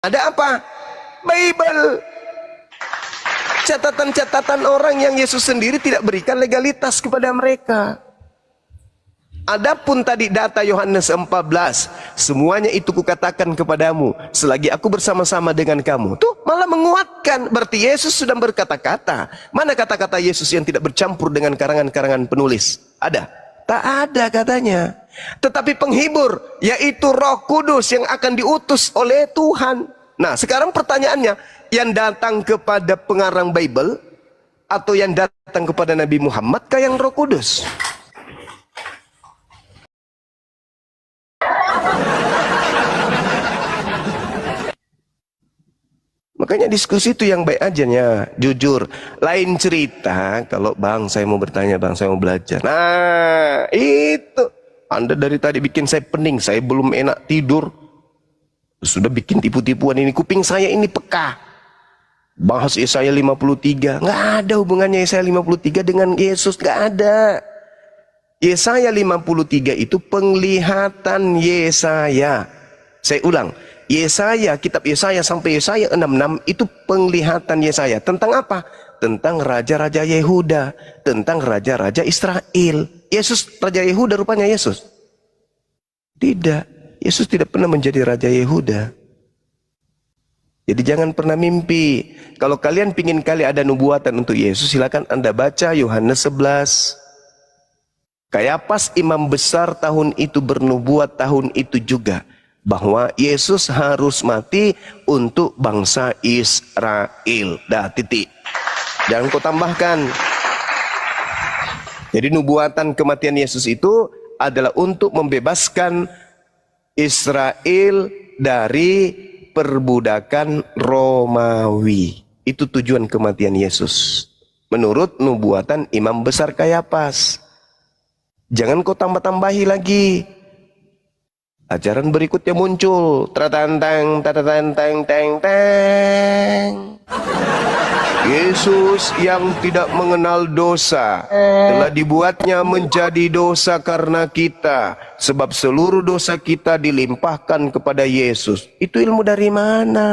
Ada apa? Bible. Catatan-catatan orang yang Yesus sendiri tidak berikan legalitas kepada mereka. Adapun tadi data Yohanes 14, semuanya itu kukatakan kepadamu selagi aku bersama-sama dengan kamu. Tuh malah menguatkan, berarti Yesus sudah berkata-kata. Mana kata-kata Yesus yang tidak bercampur dengan karangan-karangan penulis? Ada? Tak ada katanya. Tetapi penghibur, yaitu Roh Kudus yang akan diutus oleh Tuhan. Nah sekarang pertanyaannya, yang datang kepada pengarang Bible atau yang datang kepada Nabi Muhammad kah yang Roh Kudus? Makanya diskusi itu yang baik aja ya, jujur. Lain cerita kalau bang saya mau bertanya, bang saya mau belajar. Nah itu Anda dari tadi bikin saya pening, saya belum enak tidur, sudah bikin tipu-tipuan ini, kuping saya ini peka. Bahas Yesaya 53, nggak ada hubungannya Yesaya 53 dengan Yesus, nggak ada. Yesaya 53 itu penglihatan Yesaya. Saya ulang, Yesaya, kitab Yesaya sampai Yesaya 66 itu penglihatan Yesaya. Tentang apa? Tentang raja-raja Yehuda, tentang raja-raja Israel. Yesus raja Yehuda rupanya Yesus? Tidak, Yesus tidak pernah menjadi raja Yehuda. Jadi jangan pernah mimpi. Kalau kalian pingin kali ada nubuatan untuk Yesus, silakan Anda baca Yohanes 11. Kayapas imam besar tahun itu bernubuat tahun itu juga, bahwa Yesus harus mati untuk bangsa Israel. Dah titik. Jangan kau tambahkan. Jadi nubuatan kematian Yesus itu adalah untuk membebaskan Israel dari perbudakan Romawi. Itu tujuan kematian Yesus menurut nubuatan imam besar Kayapas. Jangan kau tambah-tambahi lagi. Ajaran berikutnya muncul, tratantang tatatantang teng teng. Yesus yang tidak mengenal dosa telah dibuatnya menjadi dosa karena kita, sebab seluruh dosa kita dilimpahkan kepada Yesus. Itu ilmu dari mana?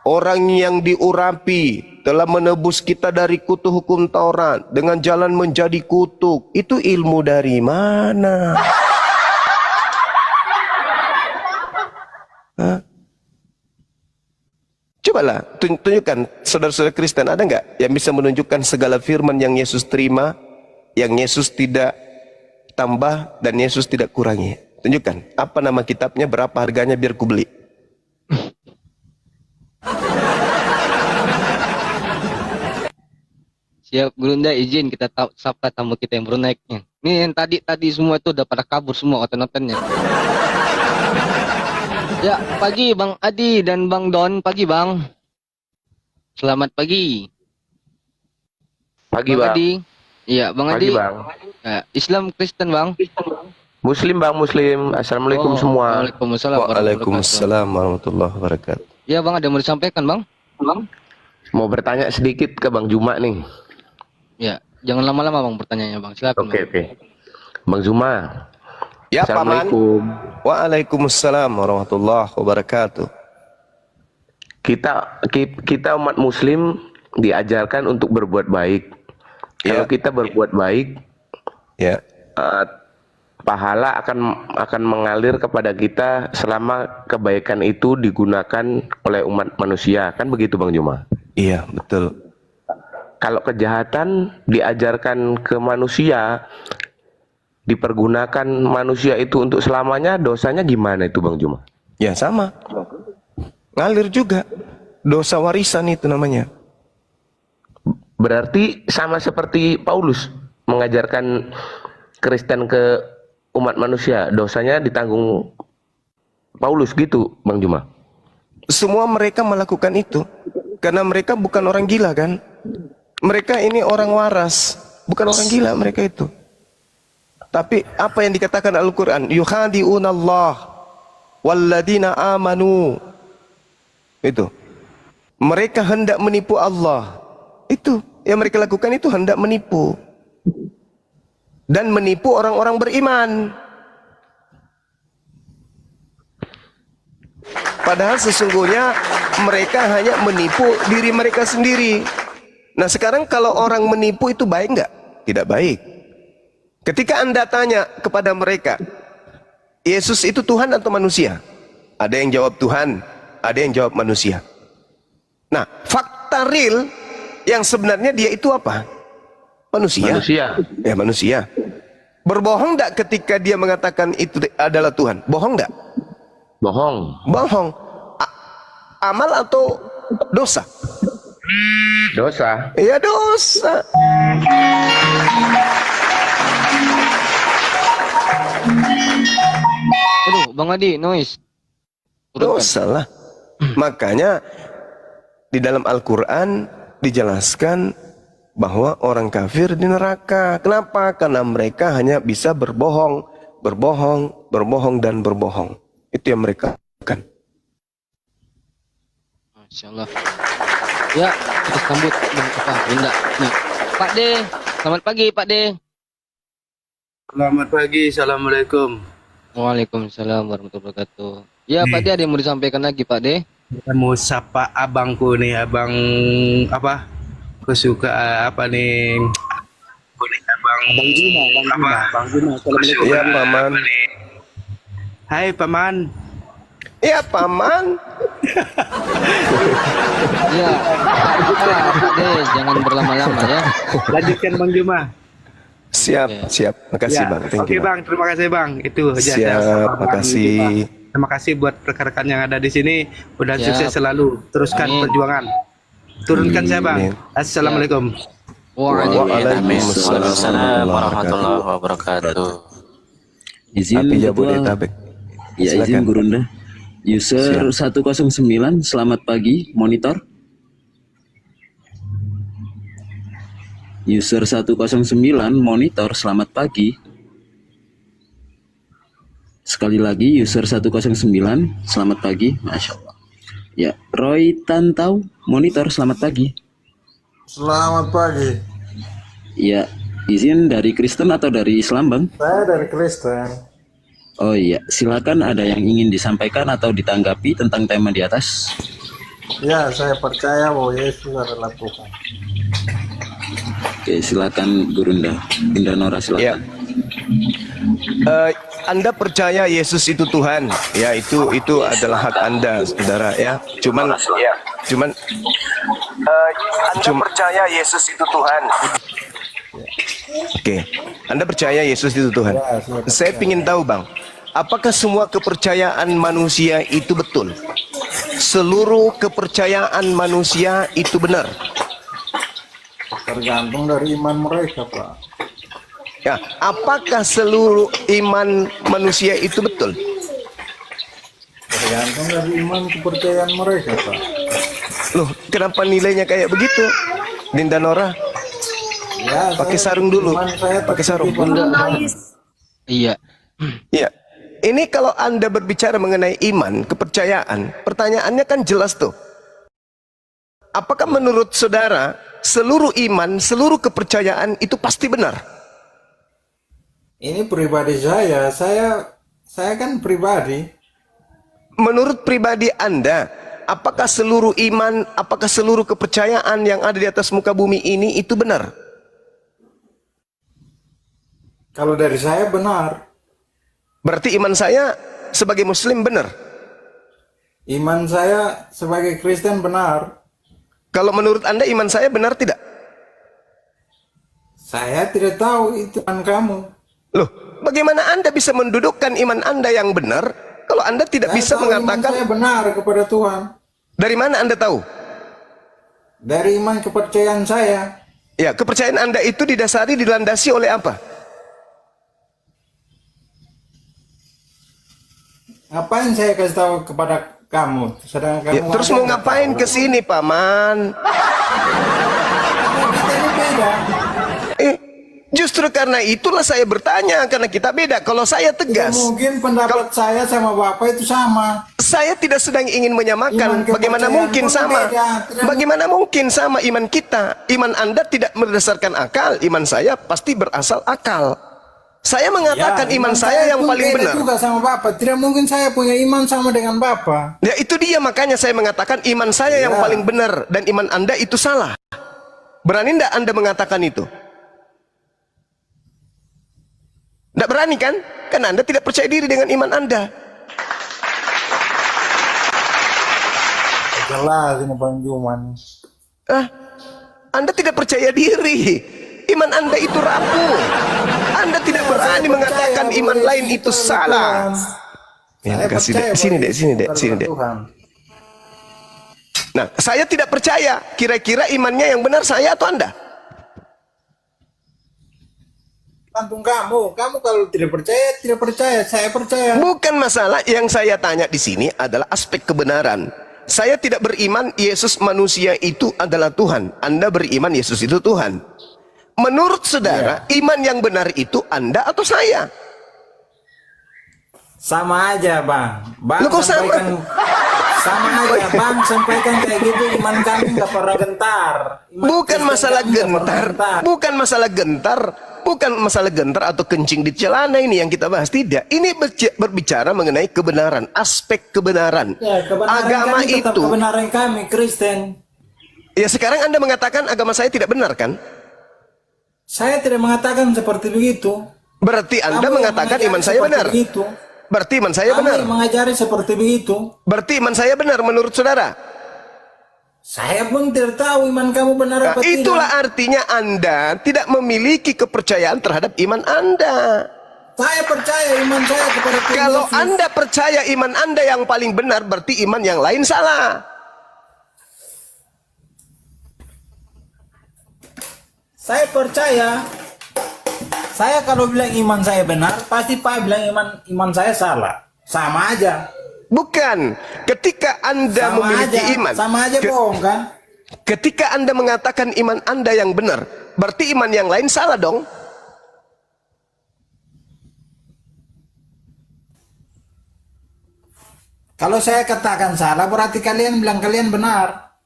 Orang yang diurapi telah menebus kita dari kutuk hukum Taurat dengan jalan menjadi kutuk. Itu ilmu dari mana? Hah? Cobalah tunjukkan, saudara-saudara Kristen, ada nggak yang bisa menunjukkan segala firman yang Yesus terima, yang Yesus tidak tambah dan Yesus tidak kurangi? Tunjukkan, apa nama kitabnya, berapa harganya biar ku beli. Siap, Gurunda izin kita sapa tamu kita yang baru naiknya. Nih yang tadi semua itu udah pada kabur semua nontonnya. Ya, pagi Bang Adi dan Bang Don, pagi Bang. Selamat pagi. Pagi Bang Bang. Adi. Iya, Bang Pagi Adi. Bang. Ya, Islam Kristen Bang. Muslim Bang, Muslim. Assalamualaikum semua. Waalaikumsalam. Waalaikumsalam warahmatullahi wabarakatuh. Ya Bang, ada yang mau disampaikan Bang? Mau bertanya sedikit ke Bang Juma nih. Ya, jangan lama-lama Bang pertanyaannya Bang. Silakan. Oke. Bang Juma. Ya Paman. Assalamualaikum. Waalaikumsalam warahmatullahi wabarakatuh. Kita umat Muslim diajarkan untuk berbuat baik. Kalau kita berbuat baik, ya, pahala akan mengalir kepada kita selama kebaikan itu digunakan oleh umat manusia. Kan begitu Bang Juma? iya betul. Kalau kejahatan diajarkan ke manusia, dipergunakan manusia itu untuk selamanya, dosanya gimana itu Bang Juma? Ya sama, ngalir juga. Dosa warisan itu namanya. Berarti sama seperti Paulus mengajarkan Kristen ke umat manusia, dosanya ditanggung Paulus gitu Bang Juma? Semua mereka melakukan itu karena mereka bukan orang gila kan. Mereka ini orang waras, bukan orang gila mereka itu. Tapi apa yang dikatakan Al-Quran? Yukhadi'unallah walladina amanu. Itu. Mereka hendak menipu Allah. Itu yang mereka lakukan, itu hendak menipu. Dan menipu orang-orang beriman. Padahal sesungguhnya mereka hanya menipu diri mereka sendiri. Nah sekarang kalau orang menipu itu baik nggak? Tidak baik. Ketika Anda tanya kepada mereka, Yesus itu Tuhan atau manusia? Ada yang jawab Tuhan, ada yang jawab manusia. Nah, fakta real yang sebenarnya dia itu apa? Manusia. Manusia. Ya, manusia. Berbohong enggak ketika dia mengatakan itu adalah Tuhan? Bohong enggak? Bohong. Bohong. Amal atau dosa? Dosa. Ya dosa. Aduh, Bang Adi, noise. Turunkan. Dosa lah. Makanya di dalam Al-Quran dijelaskan bahwa orang kafir di neraka. Kenapa? Karena mereka hanya bisa berbohong, berbohong, berbohong, dan berbohong. Itu yang mereka lakukan. Masya Allah. Ya, kita sambut Bang apa? Bunda. Nih, Pak D. Selamat pagi, Pak D. Selamat pagi, assalamualaikum. Waalaikumsalam warahmatullahi wabarakatuh. Ya, Pak D, ada yang mau disampaikan lagi, Pak D? Mau sapa abangku nih, abang apa? Kesuka apa nih? Boleh abang Juma, Bang Juma. Assalamualaikum. Ya, Paman. Hai, Paman. Ya, Paman. Ya, Pak D, jangan berlama-lama ya. Lanjutkan Bang Juma. Siap, siap. Makasih, Ya, Bang. Thank oke you, Bang. Bang, terima kasih Bang. Itu aja. Siap, makasih. Terima kasih buat rekan-rekan yang ada di sini. Mudah Siap. sukses selalu. Teruskan Amin. perjuangan. Turunkan saya Bang. Amin. Assalamualaikum. Waalaikumsalam warahmatullahi wabarakatuh. Izin Api Jabodetabek. Ya, izin Silakan. Gurunda. User 109, selamat pagi, monitor. User 109, monitor, selamat pagi. Sekali lagi, user 109, selamat pagi, Masya Allah. Ya, Roy Tantau, monitor, selamat pagi. Selamat pagi. Ya, izin dari Kristen atau dari Islam, Bang? Saya dari Kristen. Oh iya, silakan, ada yang ingin disampaikan atau ditanggapi tentang tema di atas. Ya, saya percaya bahwa Yesus adalah Tuhan. Oke, silakan Gurunda. Bunda Nora, silakan. Ya. Anda percaya Yesus itu Tuhan? Ya, itu adalah hak Anda, saudara. Ya, cuman Anda percaya Yesus itu Tuhan? Oke, Anda percaya Yesus itu Tuhan? Ya, Saya ingin tahu, Bang, apakah semua kepercayaan manusia itu betul? Seluruh kepercayaan manusia itu benar? Tergantung dari iman mereka, Pak. Ya, apakah seluruh iman manusia itu betul? Tergantung dari iman kepercayaan mereka, Pak. Loh, kenapa nilainya kayak begitu? Dinda Nora, Ya, pakai saya- sarung dulu. iman saya Pakai sarung. tertuju pada Tuhan. Iya. Iya. Ini kalau Anda berbicara mengenai iman, kepercayaan, pertanyaannya kan jelas tuh. Apakah menurut saudara seluruh iman, seluruh kepercayaan itu pasti benar? Ini pribadi saya kan pribadi. Menurut pribadi Anda, apakah seluruh iman, apakah seluruh kepercayaan yang ada di atas muka bumi ini itu benar? Kalau dari saya benar. Berarti iman saya sebagai muslim benar. Iman saya sebagai Kristen benar. Kalau menurut Anda iman saya benar tidak? Saya tidak tahu itu iman kamu. Loh, bagaimana Anda bisa mendudukkan iman Anda yang benar kalau Anda tidak Saya bisa tahu iman mengatakan? saya benar kepada Tuhan. Dari mana Anda tahu? Dari iman kepercayaan saya. Ya, kepercayaan Anda itu didasari, dilandasi oleh apa? Ngapain saya kasih tahu kepada kamu? Sedangkan Ya, kamu terus aja mau nggak ngapain tahu. ke sini, Paman? Kita ini beda. Justru karena itulah saya bertanya, karena kita beda. Kalau saya Tidak tegas, mungkin pendapat saya sama Bapak itu sama. saya tidak sedang ingin menyamakan. Iman Bagaimana kepercayaan mungkin pun sama? beda. Tidak Bagaimana mungkin sama iman kita? Iman Anda tidak berdasarkan akal, iman saya pasti berasal akal. Saya mengatakan Ya, iman saya yang pun paling beda benar. juga sama Bapak. Tidak mungkin saya punya iman sama dengan Bapak. Ya itu dia, makanya saya mengatakan iman saya yang Ya. paling benar dan iman Anda itu salah. Berani enggak Anda mengatakan itu? Enggak berani kan? Karena Anda tidak percaya diri dengan iman Anda. Jelas ini Bang Juman. Anda tidak percaya diri. Iman Anda itu rapuh. Anda tidak berani mengatakan iman lain itu salah. Ya, Saya kasih percaya dek. Sini bahwa dek, sini Yesus dek, adalah sini dek. Tuhan. Nah, saya tidak percaya. Kira-kira imannya yang benar saya atau Anda? Tergantung kamu. Kamu kalau tidak percaya, tidak percaya. Saya percaya. Bukan masalah, yang saya tanya di sini adalah aspek kebenaran. Saya tidak beriman Yesus manusia itu adalah Tuhan. Anda beriman Yesus itu Tuhan. Menurut saudara, iman yang benar itu Anda atau saya? Sama aja Bang. Bang Loh, kok sama? sampaikan sama aja Bang sampaikan kayak gitu, iman kami nggak pernah gentar. Bukan Kristen masalah kami nggak pernah gentar, bukan masalah gentar, bukan masalah gentar atau kencing di celana ini yang kita bahas. Tidak, ini berbicara mengenai kebenaran, aspek kebenaran. Ya, kebenaran Agama kami tetap itu. kebenaran kami Kristen. Ya sekarang Anda mengatakan agama saya tidak benar kan? Saya tidak mengatakan seperti begitu. Berarti Anda Kamu yang mengatakan mengajari iman saya seperti benar. begitu. Berarti iman saya Kamu benar. yang mengajari seperti begitu. Berarti iman saya benar menurut saudara. Saya pun tidak tahu iman kamu benar Nah, apa tidak. itulah artinya Anda tidak memiliki kepercayaan terhadap iman Anda. Saya percaya iman saya kepada Tuhan Kalau Yesus. Anda percaya iman Anda yang paling benar, berarti iman yang lain salah. Saya percaya. Saya kalau bilang iman saya benar, pasti Pak bilang iman saya salah. Sama aja. Bukan. Ketika Anda Sama memiliki aja. iman. Sama aja bohong kan? Ketika Anda mengatakan iman Anda yang benar, berarti iman yang lain salah dong. Kalau saya katakan salah, berarti kalian bilang kalian benar.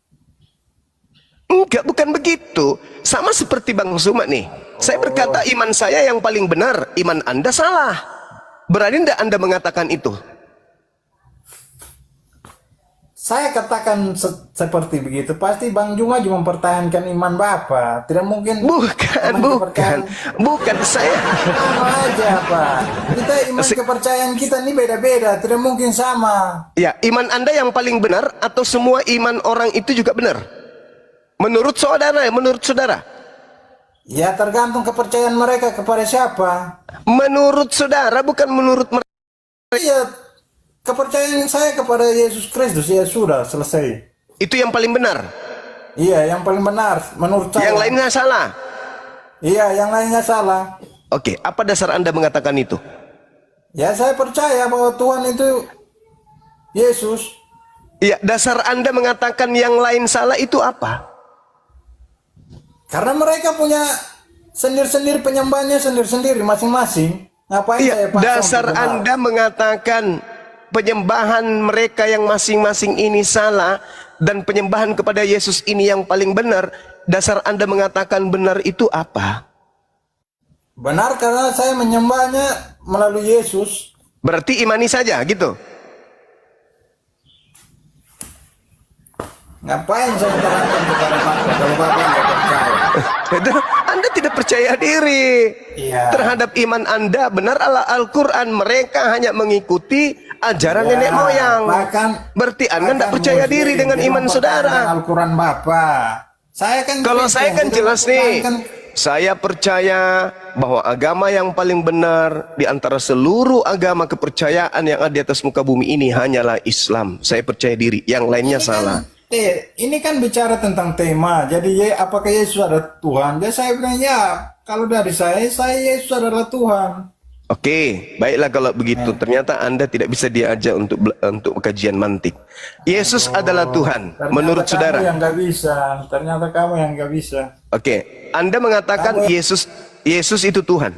Enggak, bukan begitu. Sama seperti Bang Suma nih. Saya berkata iman saya yang paling benar, iman Anda salah. Berani enggak Anda mengatakan itu? Saya katakan seperti begitu, pasti Bang Juma cuma mempertahankan iman Bapak. Tidak mungkin. Bukan, iman bukan. Bukan saya. Sama aja Pak. Kita iman kepercayaan kita ini beda-beda, tidak mungkin sama. Ya, iman Anda yang paling benar atau semua iman orang itu juga benar? Menurut saudara, menurut saudara? Ya tergantung kepercayaan mereka kepada siapa. Menurut saudara, bukan menurut mereka. Iya, kepercayaan saya kepada Yesus Kristus ya sudah selesai. Itu yang paling benar. Iya, yang paling benar menurut saya. Yang lainnya salah. Iya, yang lainnya salah. Oke, apa dasar Anda mengatakan itu? Ya saya percaya bahwa Tuhan itu Yesus. Ya, dasar Anda mengatakan yang lain salah itu apa? Karena mereka punya sendiri-sendiri penyembahnya sendiri-sendiri masing-masing. Ngapain saya Iya, paksa dasar untuk benar? Anda mengatakan penyembahan mereka yang masing-masing ini salah dan penyembahan kepada Yesus ini yang paling benar. Dasar Anda mengatakan benar itu apa? Benar karena saya menyembahnya melalui Yesus. Berarti imani saja gitu. Ngapain saya terangkan kepada Bapak kalau Bapak nggak percaya? Itu Anda tidak percaya diri Iya. terhadap iman Anda. Benar Al-Quran, mereka hanya mengikuti ajaran Ya, nenek moyang. bahkan Berarti Anda tidak percaya Muslim diri dengan dia iman mempertahankan saudara. Al-Quran Bapak. Saya kan Kalau Kristen, saya kan tidak jelas nih, mempertahankan. saya percaya bahwa agama yang paling benar di antara seluruh agama kepercayaan yang ada di atas muka bumi ini hanyalah Islam. Saya percaya diri, yang lainnya salah. Ini kan bicara tentang tema. Jadi apakah Yesus adalah Tuhan? Jadi saya bilang ya, kalau dari saya Yesus adalah Tuhan. Oke, baiklah kalau begitu. Ternyata Anda tidak bisa diajak untuk kajian mantik. Yesus adalah Tuhan, Ternyata menurut kamu saudara. yang nggak bisa. Ternyata kamu yang nggak bisa. Oke, Anda mengatakan Yesus itu Tuhan.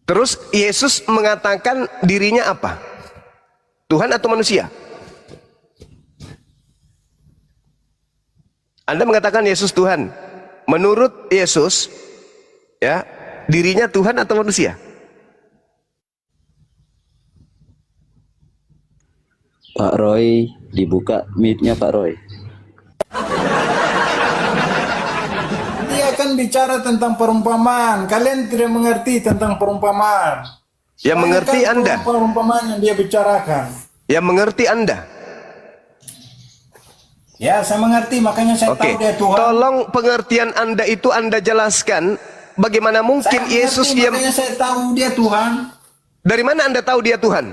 Terus Yesus mengatakan dirinya apa? Tuhan atau manusia? Anda mengatakan Yesus Tuhan. Menurut Yesus, ya, dirinya Tuhan atau manusia? Pak Roy, dibuka mic-nya Pak Roy. Dia kan bicara tentang perumpamaan. Kalian tidak mengerti tentang perumpamaan. Yang mengerti Banyak Anda. perumpamaan yang dia bicarakan. Yang mengerti Anda. Ya, saya mengerti, makanya saya Oke, tahu dia Tuhan. tolong pengertian Anda itu Anda jelaskan. Bagaimana Saya mungkin mengerti, Yesus yang makanya saya tahu dia Tuhan. dari mana Anda tahu dia Tuhan?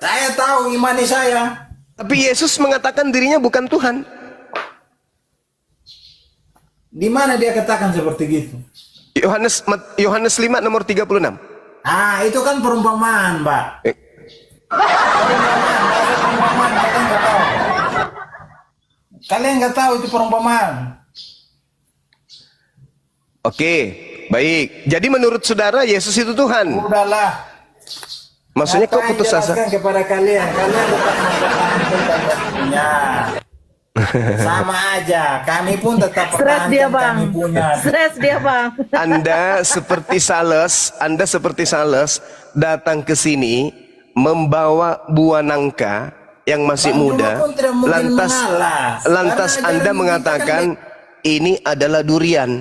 Saya tahu imani saya. Tapi Yesus mengatakan dirinya bukan Tuhan. Di mana dia katakan seperti gitu? Yohanes 5 nomor 36. Ah, itu kan perumpamaan, Pak. Eh, Perumpamaan, kalian nggak tahu. Kalian nggak tahu itu perumpamaan. Oke, baik. Jadi menurut saudara Yesus itu Tuhan. Udahlah. Maksudnya kok Ngapain putus asa? jelaskan kepada kalian. Kalian tetap mempertahankan punya. Sama aja. Kami pun tetap Stres dia, pertahankan Bang. kami punya. Stres dia, Bang. Anda seperti sales datang ke sini membawa buah nangka yang masih Bang Juma muda. pun tidak mungkin Lantas mengalah. lantas Karena Anda ajaran mengatakan ini adalah durian.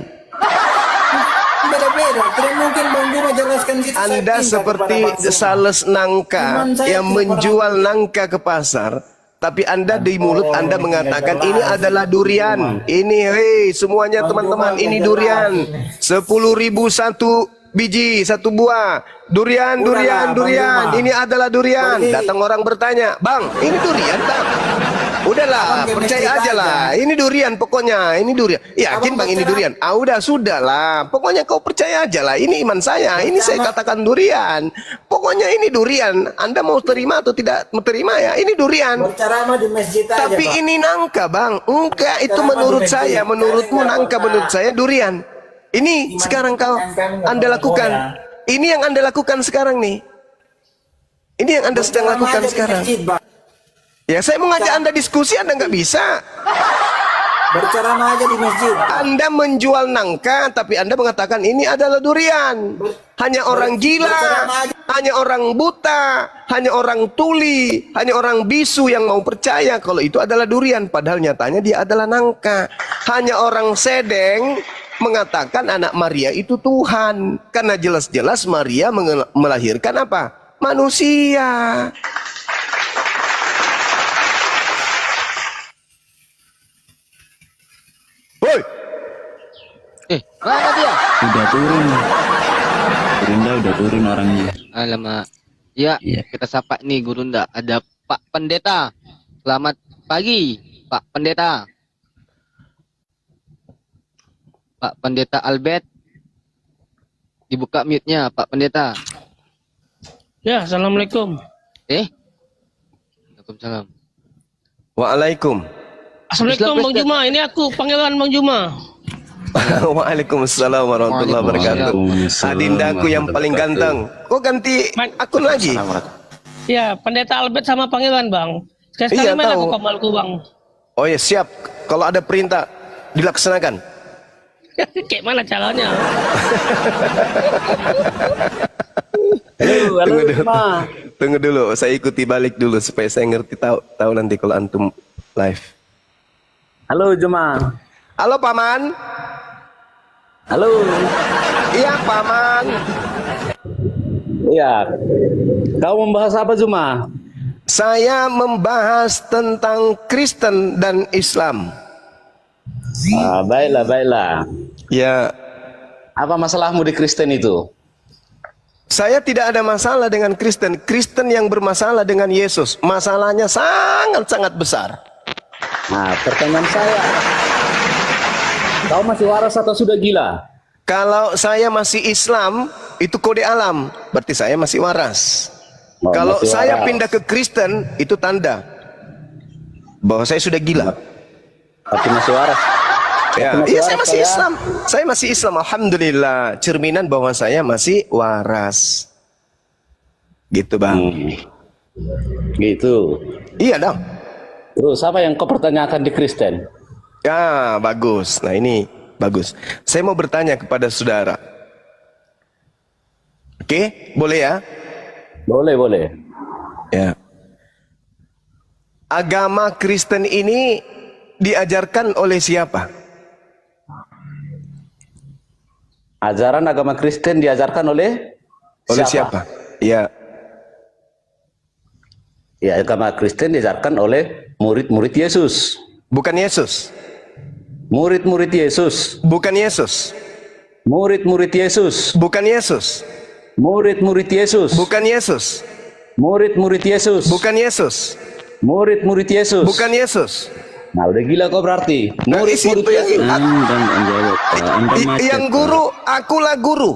Beda-beda. Tidak mungkin Bang Juma jelaskan gitu. Saya Anda pindah seperti kepada Bang Juma. sales nangka Iman saya yang tidak menjual nangka ke pasar, tapi Anda di mulut Anda ini mengatakan nggak ini jelas. adalah durian. Ini hei semuanya Bang teman-teman Juma ini nggak durian. jelas 10.000 satu biji, satu buah. Durian, durian, Udahlah, Bang durian. Juma. Ini adalah durian. Pergi. Datang orang bertanya, "Bang, ini durian, Bang." Udahlah, Abang percaya gimana aja lah. ceritanya? Ini durian pokoknya. Ini durian. Yakin Abang Bang ini bercerah. durian? Ah udah sudah lah. Pokoknya kau percaya aja lah. Ini iman saya. Ini saya katakan durian. Pokoknya ini durian. Anda mau terima atau tidak mau terima ya? Ini durian. Berceramah di masjid aja, Tapi Pak. ini nangka, Bang. Enggak, itu Berceramah menurut di masjid. saya. Menurutmu Kalian nangka, nggak menurut pernah. saya durian. Ini Iman sekarang kau kalian nggak Anda pernah lakukan. ya. Ini yang Anda lakukan sekarang nih. Ini yang Anda sedang Berceramah lakukan aja di sekarang. masjid, Bang. Ya, saya mau ngajak Anda diskusi, Anda nggak bisa. Berceramah aja di masjid. Anda menjual nangka, tapi Anda mengatakan ini adalah durian. Hanya orang gila, hanya orang buta, hanya orang tuli, hanya orang bisu yang mau percaya kalau itu adalah durian. Padahal nyatanya dia adalah nangka. Hanya orang sedeng mengatakan anak Maria itu Tuhan. Karena jelas-jelas Maria melahirkan apa? Manusia. Woi, Mana dia? Udah turun. Gurunda udah turun orangnya. Alamak. Ya, Iya. kita sapa nih Gurunda. Ada Pak Pendeta. Selamat pagi, Pak Pendeta. Pak Pendeta Albert. Dibuka mute-nya, Pak Pendeta. Ya, assalamualaikum. Waalaikumsalam. Waalaikum. Assalamualaikum Bang Juma. Ini aku panggilan Bang Juma. Waalaikumsalam warahmatullahi wabarakatuh. Waalaikumsalam Adindaku yang paling ganteng. Kok ganti akun lagi? Ya, Pendeta Albert sama panggilan Bang. Sekali-sekali Iya, main tahu. aku kamalku Bang. Oh ya siap. Kalau ada perintah dilaksanakan. Kayak mana caranya? Halo, Tunggu dulu. Juma. Tunggu dulu. Saya ikuti balik dulu supaya saya ngerti tahu nanti kalau antum live. Halo Juma. Halo Paman. Halo. Iya Paman. Iya. Kau membahas apa Juma? Saya membahas tentang Kristen dan Islam. Ah, baiklah, baiklah. Ya, Apa masalahmu di Kristen itu? saya tidak ada masalah dengan Kristen. Kristen yang bermasalah dengan Yesus. Masalahnya sangat-sangat besar. Nah, pertanyaan saya. Kau masih waras atau sudah gila? Kalau saya masih Islam, itu kode alam. Berarti saya masih waras. Oh, Kalau masih saya waras. pindah ke Kristen, itu tanda bahwa saya sudah gila. Tapi masih waras. Ya, Masih iya saya waras, masih ya? Islam. Saya masih Islam, alhamdulillah. Cerminan bahwa saya masih waras. Gitu bang. Gitu. Iya dong. Terus apa yang kau pertanyakan di Kristen? Ya bagus. Nah ini bagus. Saya mau bertanya kepada saudara. Oke, boleh ya? Boleh, boleh. Ya. Agama Kristen ini diajarkan oleh siapa? Ajaran agama Kristen diajarkan oleh Siapa? Ya. Ya, agama Kristen diajarkan oleh murid-murid Yesus. Bukan Yesus. Murid-murid Yesus. Bukan Yesus. Murid-murid Yesus. Bukan Yesus. Murid-murid Yesus. Bukan Yesus. Murid-murid Yesus. Bukan Yesus. Murid-murid Yesus. Bukan Yesus. Nah, udah gila kau berarti. Nah, Murid-murid itu yang- Yesus. Anda nggak jawab, Pak. Anda macet, Yang Pak. guru, akulah guru.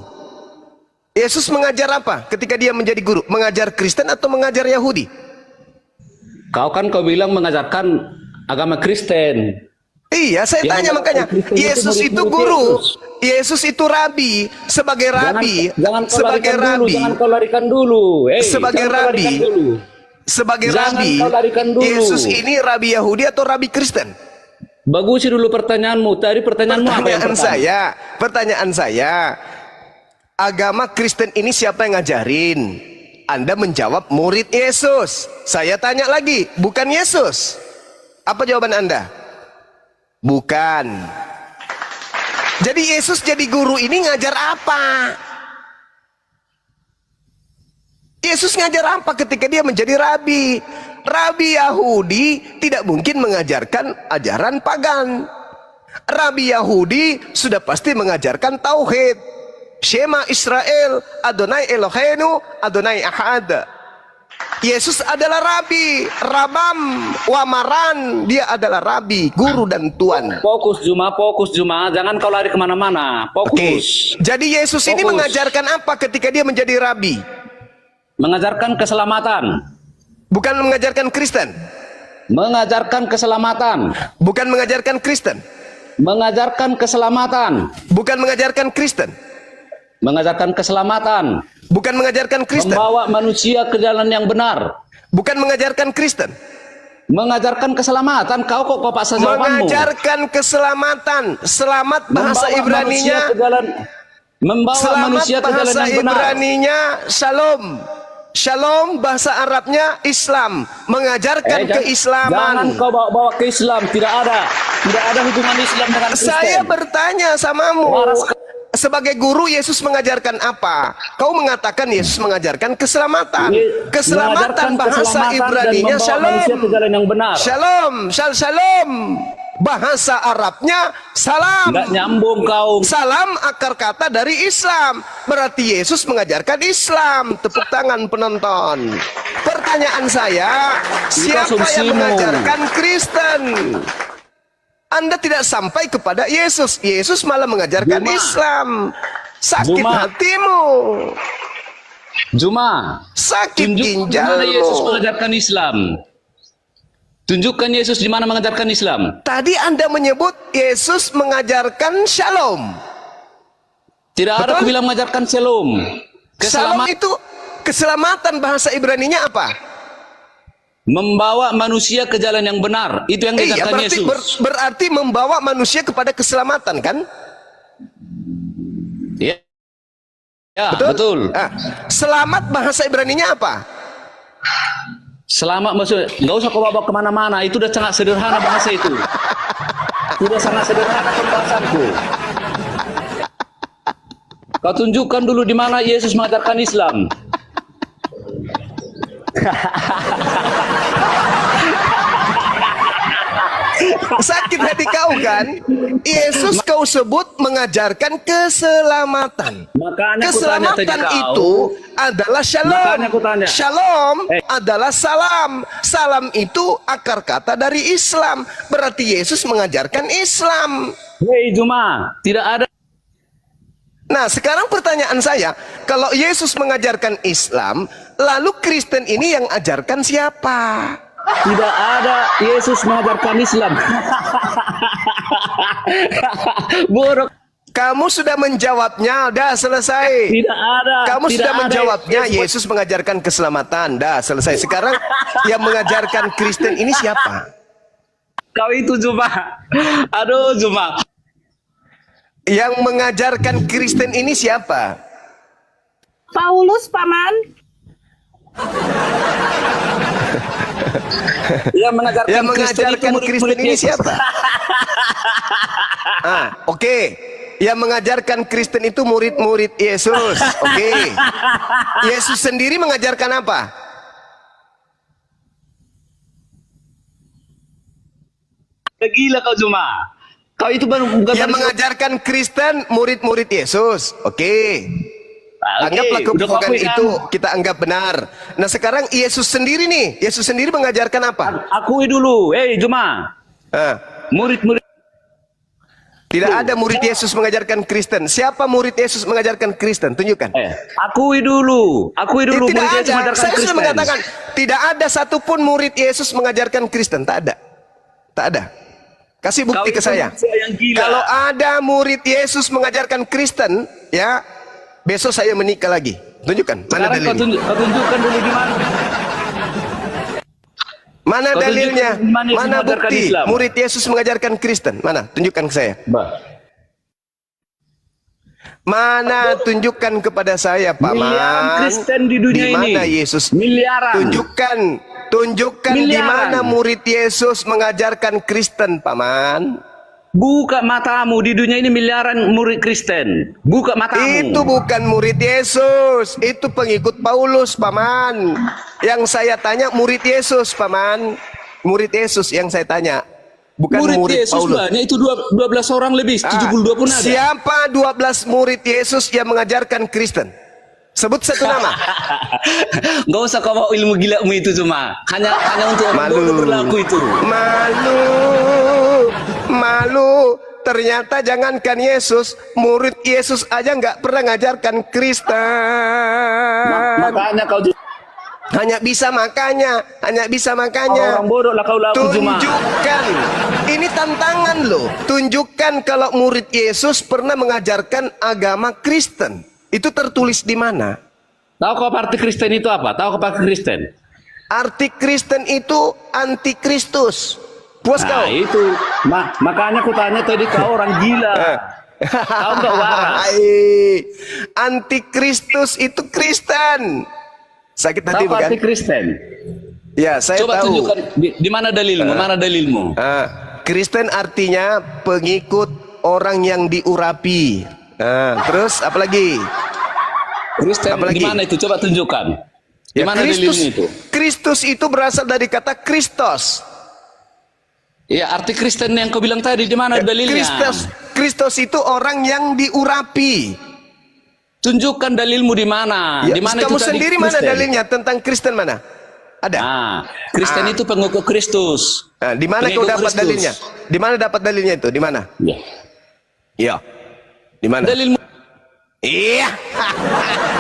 Yesus mengajar apa ketika dia menjadi guru? Mengajar Kristen atau mengajar Yahudi? Kau bilang mengajarkan agama Kristen. Iya, saya Yang tanya mengajar makanya. Kristen itu Yesus itu murid-murid guru. Yesus. Yesus itu rabi. Sebagai rabi, Jangan kau sebagai larikan dulu, rabi, jangan kau larikan dulu. Sebagai jangan kau rabi. larikan dulu. sebagai Jangan rabi, kau larikan dulu. Yesus ini rabi Yahudi atau rabi Kristen? Bagusin dulu pertanyaanmu. Tadi pertanyaanmu apa yang pertama? Pertanyaan saya, agama Kristen ini siapa yang ngajarin? Anda menjawab murid Yesus. Saya tanya lagi, bukan Yesus. Apa jawaban Anda? Bukan. Jadi Yesus jadi guru ini ngajar apa? Yesus ngajar apa ketika dia menjadi rabi? Rabi Yahudi tidak mungkin mengajarkan ajaran pagan. Rabi Yahudi sudah pasti mengajarkan tauhid. Shema Israel, Adonai Eloheinu, Adonai Ahad. Yesus adalah rabi, rabam, wamaran. Dia adalah rabi, guru dan tuan. Fokus Juma. Jangan kau lari kemana-mana. Oke. Fokus. Jadi Yesus ini Fokus. mengajarkan apa ketika dia menjadi rabi? Mengajarkan keselamatan. Bukan mengajarkan Kristen. Mengajarkan keselamatan. Bukan mengajarkan Kristen. Mengajarkan keselamatan. Bukan mengajarkan Kristen. Mengajarkan keselamatan. Bukan mengajarkan Kristen. Membawa manusia ke jalan yang benar. Bukan mengajarkan Kristen. Mengajarkan keselamatan. Kau paksa jawabanmu. Mengajarkan keselamatan. Selamat bahasa Membawa Ibraninya. manusia ke jalan. Membawa Selamat manusia ke jalan bahasa yang benar. Ibraninya shalom. Shalom bahasa Arabnya Islam. Mengajarkan Jangan keislaman. kau bawa ke Islam. Tidak ada hubungan Islam dengan Kristen. Saya bertanya samamu. Sebagai guru Yesus mengajarkan apa? Kau mengatakan Yesus mengajarkan keselamatan. Keselamatan Mengajarkan bahasa keselamatan Ibraninya dan membawa shalom. manusia ke jalan yang benar. Shalom, shalom. Bahasa Arabnya salam. Nggak nyambung kau. Salam akar kata dari Islam. Berarti Yesus mengajarkan Islam. Tepuk tangan penonton. Pertanyaan saya, siapa yang asumsimu. mengajarkan Kristen? Anda tidak sampai kepada Yesus. Yesus malah mengajarkan Juma. Islam. Sakit Juma. hatimu. Juma. Sakit Tunjuk di mana Yesus ginjalmu. mengajarkan Islam. Tunjukkan Yesus di mana mengajarkan Islam. Tadi Anda menyebut Yesus mengajarkan shalom. Tidak ada Betul? aku bilang mengajarkan shalom. Shalom Keselamatan. itu keselamatan bahasa Ibraninya apa? Membawa manusia ke jalan yang benar. Itu yang Iya, diajarkan berarti, Yesus. berarti membawa manusia kepada keselamatan kan? Ya, betul. Ah, selamat bahasa Ibraninya apa? Selamat maksudnya, nggak usah kau bawa kemana-mana. Itu udah sangat sederhana bahasa itu. Sudah sangat sederhana pembahasanku. Kau tunjukkan dulu di mana Yesus mengajarkan Islam. Sakit hati kau kan? Yesus kau sebut mengajarkan keselamatan. Makanya aku tanya Keselamatan tadi kau. itu adalah shalom. Makanya aku tanya. Shalom adalah salam. Salam itu akar kata dari Islam. Berarti Yesus mengajarkan Islam. Hei Juma, tidak ada. Nah, sekarang pertanyaan saya, kalau Yesus mengajarkan Islam, lalu Kristen ini yang ajarkan siapa? Tidak ada Yesus mengajarkan Islam. Buruk. Kamu sudah menjawabnya, dah selesai. Tidak ada. Kamu tidak sudah ada menjawabnya, Yesus mengajarkan keselamatan, dah selesai. Sekarang yang mengajarkan Kristen ini siapa? Kau itu Juma. Aduh Juma. Yang mengajarkan Kristen ini siapa? Paulus, Paman. Yang mengajarkan, Yang mengajarkan Kristen ini siapa? Oke. Yang mengajarkan Kristen itu murid-murid Yesus. Oke. Yesus sendiri mengajarkan apa? Gila kau Zuma. Kau itu baru bukan Yang mengajarkan Kristen murid-murid Yesus. Oke. Anggaplah kebohongan itu kita anggap benar. Nah sekarang Yesus sendiri nih, Yesus sendiri mengajarkan apa? Akui dulu, Zuma. Murid-murid. Tidak ada murid Yesus mengajarkan Kristen. Siapa murid Yesus mengajarkan Kristen? Tunjukkan. Akui dulu Tidak murid Yesus ada. mengajarkan Saya Kristen. sudah mengatakan tidak ada satupun murid Yesus mengajarkan Kristen. Tak ada. Tak ada. Kasih bukti ke saya. Yang gila. Kalau ada murid Yesus mengajarkan Kristen, ya besok saya menikah lagi. Tunjukkan. Mana Sekarang dalilnya? kau tunjukkan dulu di mana. Mana Kau dalilnya? tunjukkan di mana Yesus Mana mengajarkan bukti Islam? murid Yesus mengajarkan Kristen? Mana? Tunjukkan ke saya. Mana? Tunjukkan kepada saya, Paman. Miliaran Kristen di dunia Di mana ini. Yesus? Miliaran. Tunjukkan di Miliaran. mana murid Yesus mengajarkan Kristen, Paman. Buka matamu, di dunia ini miliaran murid Kristen. Buka matamu. Itu bukan murid Yesus, itu pengikut Paulus, Paman. Yang saya tanya murid Yesus, Paman. Murid Yesus yang saya tanya, bukan murid Yesus Paulus. banyak, itu 12 orang lebih, 72 pun ada. Siapa 12 murid Yesus yang mengajarkan Kristen? Sebut satu nama. Gak usah kau bawa ilmu gilamu itu cuma. Hanya untuk orang Malu. bodoh berlaku itu. Malu. Ternyata jangankan Yesus, murid Yesus aja nggak pernah ngajarkan Kristen. Makanya kau Hanya bisa makanya. orang bodoh lah kau laku cuma. Tunjukkan. Ini tantangan loh. Tunjukkan kalau murid Yesus pernah mengajarkan agama Kristen. Itu tertulis di mana? Tahu kau arti Kristen itu apa? Tahu kau arti Kristen? Arti Kristen itu antikristus. Puas kau? Itu. Makanya aku tanya tadi kau orang gila. Kau nggak waras. Antikristus itu Kristen. Sakit hati Tahu bukan? arti Kristen? Ya, saya Coba tahu. tunjukkan di mana dalilmu? Mana dalilmu? Kristen artinya pengikut orang yang diurapi. Terus apa lagi? Kristen Apalagi? di mana itu? Coba tunjukkan. Di Ya, mana dalilnya itu? Kristus itu berasal dari kata Kristos. Ya, arti Kristen yang kau bilang tadi di mana dalilnya? Kristus itu orang yang diurapi. Tunjukkan dalilmu di mana? Ya, Di mana kamu itu tadi sendiri mana Kristen? dalilnya tentang Kristen mana? Ada? Kristen itu pengikut Kristus. Di mana kau Pengikut dapat Kristus. dalilnya? Di mana dapat dalilnya itu? Di mana? Ya. Iya. Di mana? Dalilmu. Iya.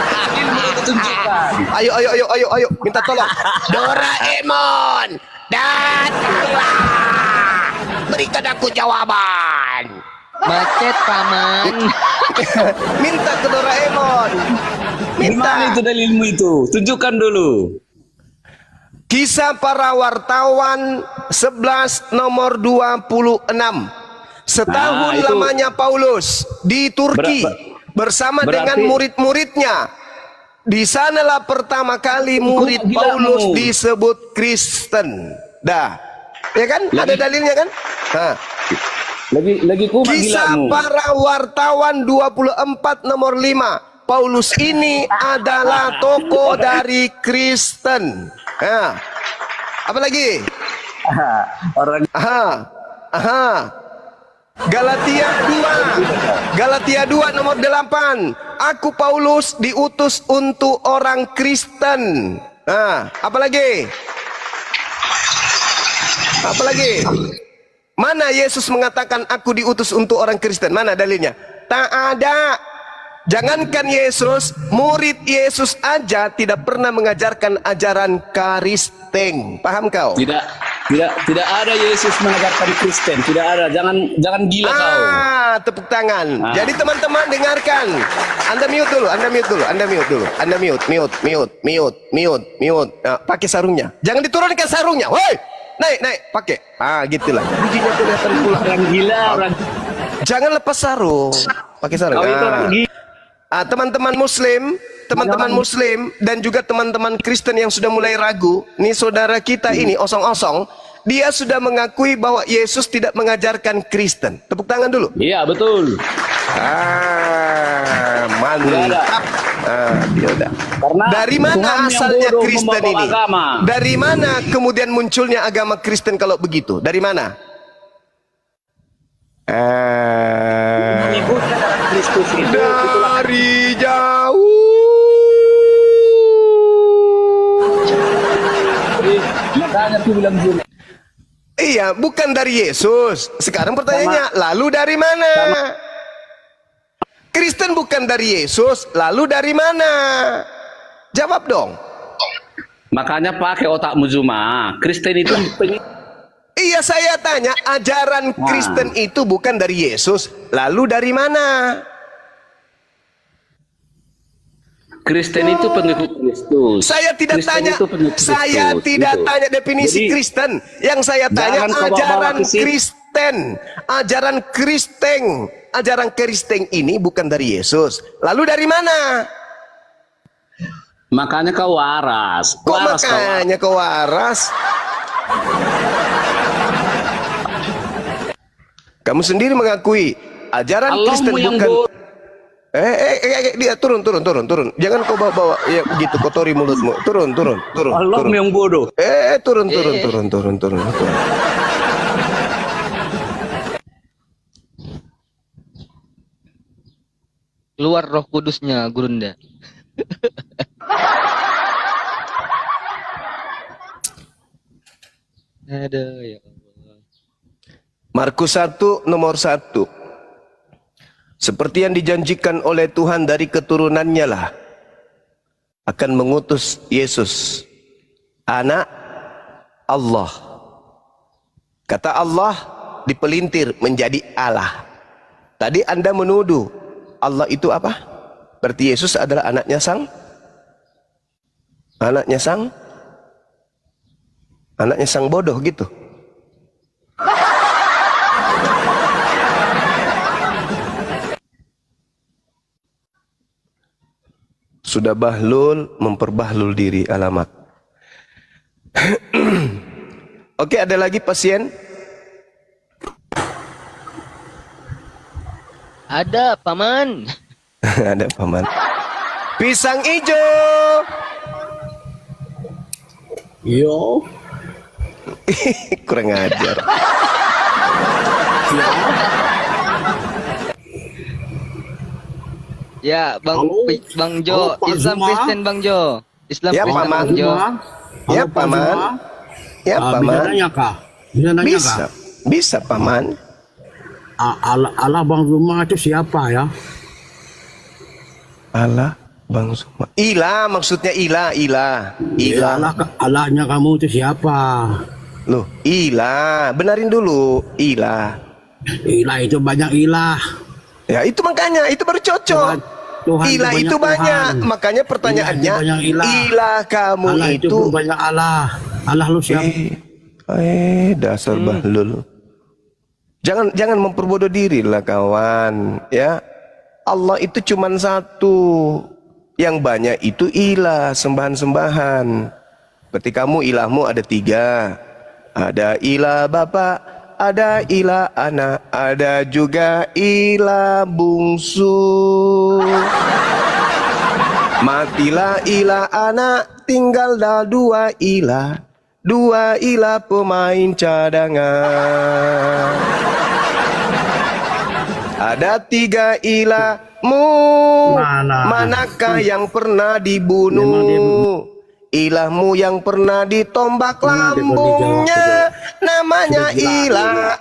Dalilmu tunjukkan. Ayo, minta tolong. Doraemon, datanglah. Berikan aku jawaban. Macet, Paman. Minta ke Doraemon. Di mana itu dalilmu itu? Tunjukkan dulu. Kisah para wartawan 11 nomor 26. Setahun itu. lamanya Paulus di Turki bersama dengan berarti- murid-muridnya. Di sanalah pertama kali murid Gilamu. Paulus disebut Kristen. Dah. Ya kan? Ada dalilnya kan? Lagi kumat Kisah gilamu. para wartawan 24 nomor 5. Paulus ini adalah tokoh dari Kristen. Apa lagi? Orang Galatia 2 nomor 8. Aku Paulus diutus untuk orang Kristen. Apa lagi? Mana Yesus mengatakan aku diutus untuk orang Kristen? Mana dalilnya? Tak ada. Jangankan Yesus, murid Yesus aja tidak pernah mengajarkan ajaran Kristen. Paham kau? Tidak ada Yesus mengajarkan Kristen. Tidak ada. Jangan gila kau. Tepuk tangan. Jadi teman-teman dengarkan. Anda mute dulu. Mute. Pakai sarungnya. Jangan diturunkan sarungnya. Woi, naik, pakai. Gitulah. Giginya kelihatan pula. Orang gila, orang. Jangan lepas sarung. Pakai sarung. Kau itu orang gila. Teman-teman Muslim, teman-teman Muslim dan juga teman-teman Kristen yang sudah mulai ragu. Nih saudara kita ini osong-osong, dia sudah mengakui bahwa Yesus tidak mengajarkan Kristen. Tepuk tangan dulu. Iya, betul. Mantap. Ya udah. Karena Dari mana Tuhan yang asalnya bodoh Kristen membawa ini? agama. Dari mana kemudian munculnya agama Kristen kalau begitu? Dari mana? Mengikutkan dalam Kristus itu Dari jauh. makanya tuh bilang gini. Iya, bukan dari Yesus. Sekarang pertanyaannya, lalu dari mana? Kristen bukan dari Yesus, lalu dari mana? Jawab dong. Makanya pakai otakmu Zuma. Kristen itu Iya, saya tanya, ajaran Kristen itu bukan dari Yesus, lalu dari mana? Kristen itu pengikut Kristus. Saya tidak Kristen tanya, itu pengikut saya Kristus, tidak gitu. tanya definisi Jadi, Kristen. Yang saya tanya jangan kau bawa-bawa ajaran ke sini. Kristen, ajaran Kristen ini bukan dari Yesus. Lalu dari mana? Makanya kau waras. Kok Waras kau. makanya kau waras? Kamu sendiri mengakui ajaran Allahmu Kristen yang bukan. bodoh. Dia turun. Jangan kau bawa ya begitu kotori mulutmu. Turun. Allahmu yang bodoh. Turun. Keluar Roh Kudusnya, Gurunda. Aduh, ya Allah. Markus 1 nomor 1. Seperti yang dijanjikan oleh Tuhan dari keturunannya lah akan mengutus Yesus, anak Allah. Kata Allah dipelintir menjadi Allah. Tadi Anda menuduh Allah itu apa? Berarti Yesus adalah anaknya sang bodoh gitu. Sudah bahlul memperbahlul diri, alamat. Oke, ada lagi pasien? Ada, Paman. Ada paman. Pisang hijau. Yo, Kurang ajar. Ya, Halo? Bang Jo, Halo, Pak Islam Zuma? Kristen Bang Jo. Islam Ya, Kristen Paman. Bang Jo. Ya, Pak paman. Zuma. Ya, Bisa paman. nanya kah? Bisa nanya Bisa. kah? Bisa, paman. Allah Bang Zuma itu siapa ya? Allah Bang Zuma. Ilah, maksudnya ilah. Ya, Allahnya kamu itu siapa? Loh, ilah. Benarin dulu. Ilah. Ilah itu banyak ilah. Ya, itu makanya. Itu baru cocok. Tuhan Ilah itu banyak. Tuhan. Makanya pertanyaannya, Ilah itu banyak ilah. ilah kamu Allah itu itu. pun banyak Allah. Allah lu siapa? Dasar bahlul. Jangan memperbodoh diri lah kawan. Ya, Allah itu cuman satu. Yang banyak itu ilah, sembahan-sembahan. Berarti kamu ilahmu ada 3. Ada ilah Bapa, ada ilah anak, ada juga ilah bungsu. Matilah ilah anak, tinggal dah 2 ilah. 2 ilah pemain cadangan. Ada 3 ilahmu. Manakah yang pernah dibunuh? Ilahmu yang pernah ditombak lambungnya, namanya ilah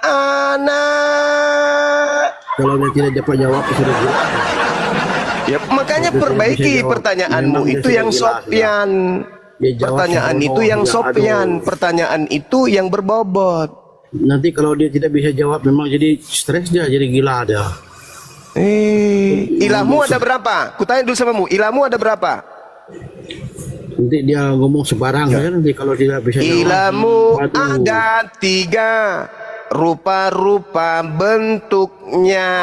anak. Kalau dia tidak dapat jawab sudah gila. Ya, makanya perbaiki pertanyaanmu itu yang Sofyan. Pertanyaan itu yang Sofyan. Pertanyaan itu yang berbobot. Nanti kalau dia tidak bisa jawab memang jadi stres dia, jadi gila dia. Ilahmu ada berapa? Kutanya dulu samamu, ilahmu ada berapa? Nanti dia ngomong sembarang ya. Nanti kalau tidak bisa jawab. Ilahmu Waduh. ada 3 rupa-rupa bentuknya.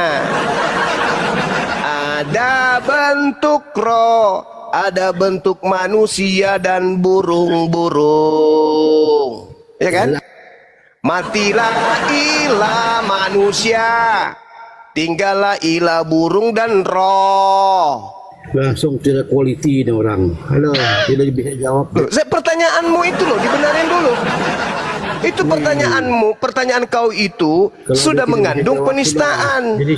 Ada bentuk roh, ada bentuk manusia dan burung-burung. Ya kan? Matilah ilah manusia, tinggallah ilah burung dan roh. Langsung tidak quality nih orang. Halo, tidak bisa jawab. Loh, pertanyaanmu itu loh, dibenarin dulu. Itu pertanyaan kau itu Kalau sudah dia tidak mengandung bisa jawab, penistaan. sudah. Jadi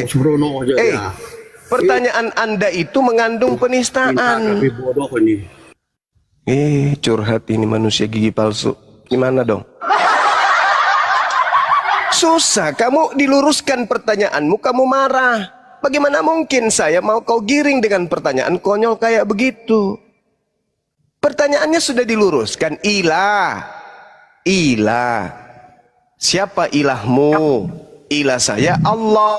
sembrono aja ya. Pertanyaan Anda itu mengandung Minta penistaan. tapi bodoh ini. Curhat ini manusia gigi palsu. Gimana dong? Susah, kamu diluruskan pertanyaanmu, kamu marah. Bagaimana mungkin saya mau kau giring dengan pertanyaan konyol kayak begitu? Pertanyaannya sudah diluruskan. Ilah. Siapa ilahmu? Ilah saya Allah.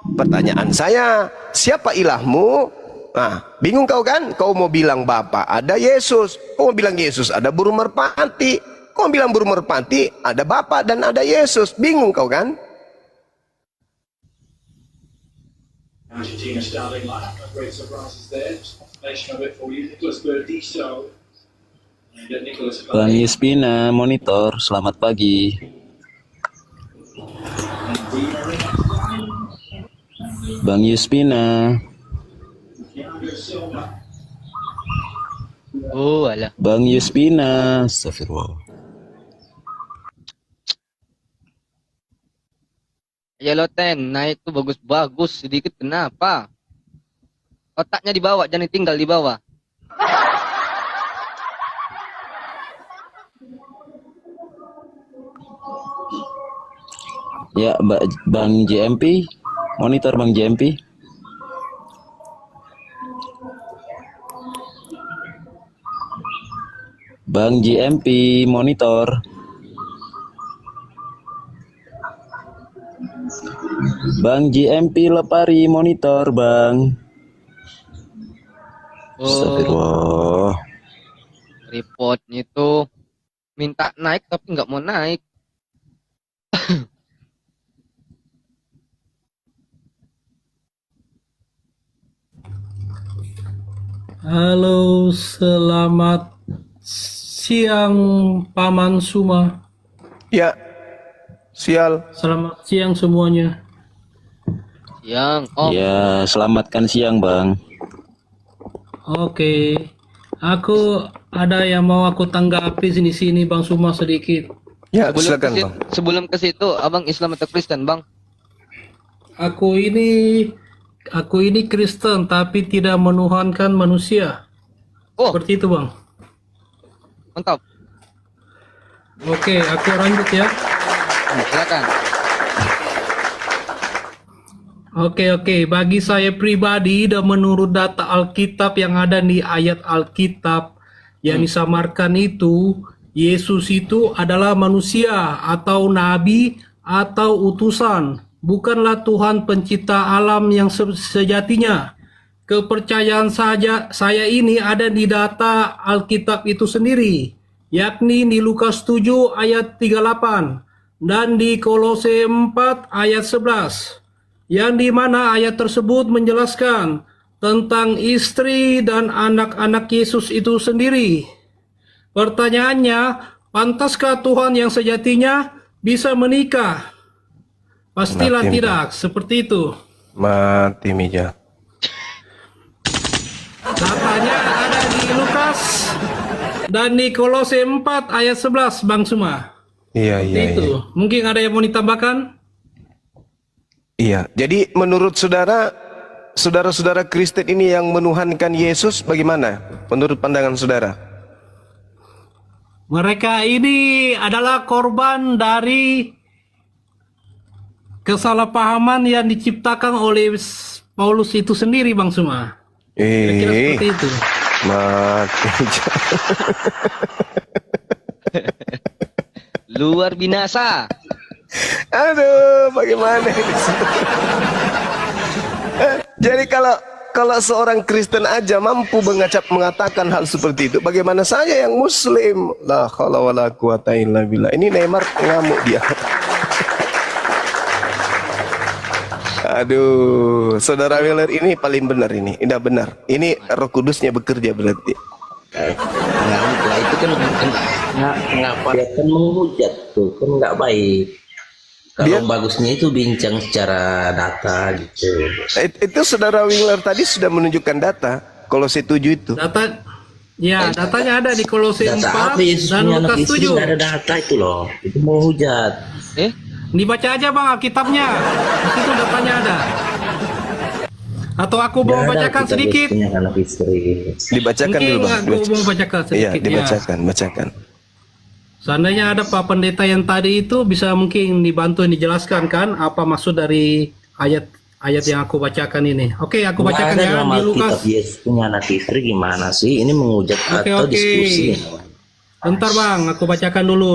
Pertanyaan saya, siapa ilahmu? Nah, bingung kau kan? Kau mau bilang Bapa, ada Yesus. Kau mau bilang Yesus, ada burung merpati. Kau mau bilang burung merpati, ada Bapa dan ada Yesus. Bingung kau kan? Argentina starting lineup. No great surprises there. Just confirmation of it for you. Nicholas Burdisso. And Nicholas Bang Yuspina, monitor, selamat pagi. Bang Yuspina. Oh, alah. Bang Yuspina, astagfirullah. Ya lo Ten, naik tuh bagus-bagus sedikit kenapa? Otaknya dibawa, jangan tinggal di bawah. Ya, Bang JMP, monitor Bang JMP. Bang JMP, monitor. Bang JMP Lepari, monitor Bang. Astagfirullah. Reportnya itu minta naik tapi nggak mau naik. Halo, selamat siang Paman Suma. Ya, sial. Selamat siang semuanya. Siang, Om. Ya, selamatkan siang Bang. Oke, aku ada yang mau aku tanggapi sini Bang Suma sedikit. Ya, silakan Bang. Sebelum ke situ, Abang Islam atau Kristen, Bang? Aku ini Kristen tapi tidak menuhankan manusia. Oh, Seperti itu Bang. mantap. Oke, aku lanjut ya. Silakan. Oke. Bagi saya pribadi dan menurut data Alkitab yang ada di ayat Alkitab yang disamarkan itu, Yesus itu adalah manusia atau nabi atau utusan. Bukanlah Tuhan pencipta alam yang sejatinya. Kepercayaan saya ini ada di data Alkitab itu sendiri, yakni di Lukas 7 ayat 38 dan di Kolose 4 ayat 11. Yang di mana ayat tersebut menjelaskan tentang istri dan anak-anak Yesus itu sendiri. Pertanyaannya, pantaskah Tuhan yang sejatinya bisa menikah? Pastilah tidak, seperti itu. Mati meja. Datanya ada di Lukas dan di Kolose 4 ayat 11, Bang Suma. Iya. Itu. Mungkin ada yang mau ditambahkan? Iya, jadi menurut saudara-saudara Kristen ini yang menuhankan Yesus bagaimana? Menurut pandangan saudara? Mereka ini adalah korban dari kesalahpahaman yang diciptakan oleh Paulus itu sendiri, Bang Suma. Kira-kira seperti itu. Mati. Luar binasa. Aduh, bagaimana ini? Jadi kalau seorang Kristen aja mampu mengatakan hal seperti itu, bagaimana saya yang Muslim? La haula wala quwata illa billah. Ini Neymar ngamuk dia. Aduh, saudara Miller ini paling benar ini. Udah benar. Ini Roh Kudusnya bekerja berarti. Nah, itu kan ngapa dia kan menghujat tuh kan nggak baik. Kalau bagusnya itu bincang secara data gitu. Itu saudara Miller tadi sudah menunjukkan data. Kolose 7 itu. Data, ya datanya ada di Kolose 4 Data apa Yesus dan punya anak Lukas istri 7. nggak ada data itu loh. Itu menghujat. Dibaca aja bang Alkitabnya, di situ datanya ada. Atau aku mau Nggak ada bacakan kita sedikit? punya anak istri. Dibacakan Mungkin dulu Bang. aku mau bacakan Iya, sedikit. dibacakan, bacakan. Seandainya ada Pak Pendeta yang tadi itu bisa mungkin dibantu dijelaskan kan apa maksud dari ayat yang aku bacakan ini. Oke, aku Nggak bacakan ada ya dalam di Alkitab Lukas. Yesus punya anak istri gimana sih? Ini menghujat Oke, atau oke. diskusi? Bentar bang, aku bacakan dulu.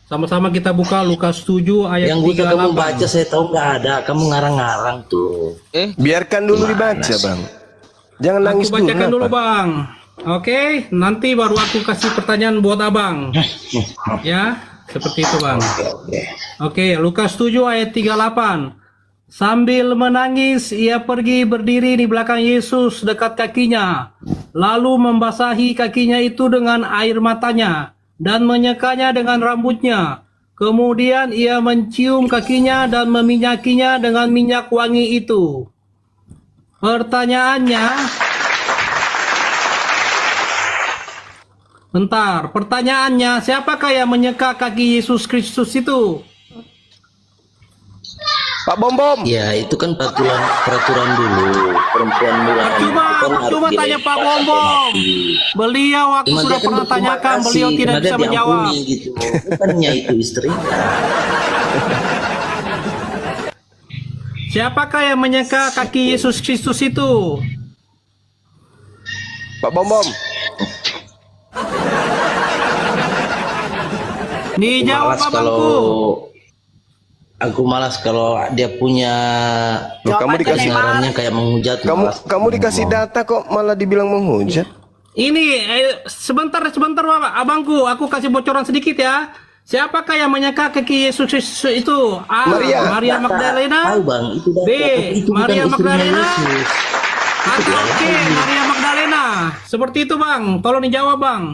Sama-sama kita buka Lukas 7 ayat Yang buta kamu 38. baca saya tahu nggak ada. Kamu ngarang-ngarang tuh. Biarkan dulu Gimana dibaca, sih? Bang. Jangan nangis Aku bacakan dulu kenapa? bang. Oke, nanti baru aku kasih pertanyaan buat abang. Ya, seperti itu bang. Oke. Oke, Lukas 7 ayat 38. Sambil menangis, ia pergi berdiri di belakang Yesus dekat kakinya, lalu membasahi kakinya itu dengan air matanya dan menyekanya dengan rambutnya. Kemudian ia mencium kakinya dan meminyakinya dengan minyak wangi itu. Pertanyaannya, siapakah yang menyeka kaki Yesus Kristus itu? Pak Bom Bom. Ya itu kan peraturan dulu. Perempuan murahan itu kan harus Cuma tanya dilempar Pak sampai Bom Bom. mati. Beliau aku Cuma sudah dia kan pernah berterima tanyakan, kasih, beliau tidak karena bisa dia menjawab. diampuni gitu. Bukannya itu istrinya. Siapakah yang menyeka kaki Yesus Kristus itu? Pak Bom Bom. Dijawab Malas abangku. kalau aku malas kalau dia punya Loh, kamu dikasih kebenarannya kayak menghujat. malas. kamu dikasih data kok malah dibilang menghujat. Ini sebentar Bapak, abangku, aku kasih bocoran sedikit ya. Siapakah yang menyeka kaki Yesus Kristus itu? A. Maria Magdalena. Tahu bang, itu B. itu bukan Maria istrinya Magdalena. Yesus. Atau C. Maria Magdalena. Seperti itu bang. Tolong dijawab bang.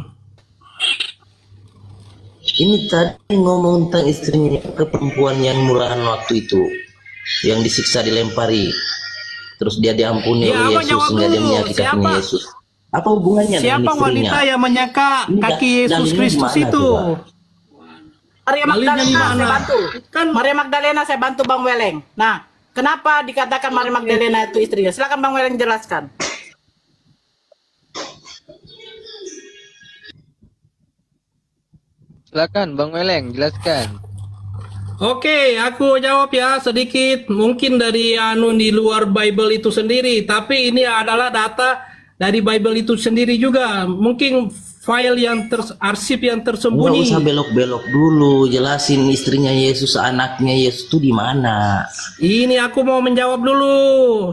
Ini tadi ngomong tentang istrinya ke perempuan yang murahan waktu itu, yang disiksa dilempari, terus dia diampuni Ya, oleh abang Yesus jawab sehingga dia dulu. menyakiti Siapa? Yesus. Apa hubungannya Siapa dengan istrinya? wanita yang menyeka Ini kaki Yesus dalilnya Kristus gimana itu? coba? Maria Dalilnya Magdalena di saya mana? bantu. Kan Maria Magdalena saya bantu Bang Weleng. Nah, kenapa dikatakan Maria Magdalena itu istrinya? Silakan Bang Weleng jelaskan. Silakan Bang Weleng, jelaskan. Oke, aku jawab ya sedikit. Mungkin dari di luar Bible itu sendiri, tapi ini adalah data dari Bible itu sendiri juga. Mungkin file yang arsip yang Nggak tersembunyi. usah belok-belok dulu, jelasin istrinya Yesus, anaknya Yesus itu di mana? Ini aku mau menjawab dulu.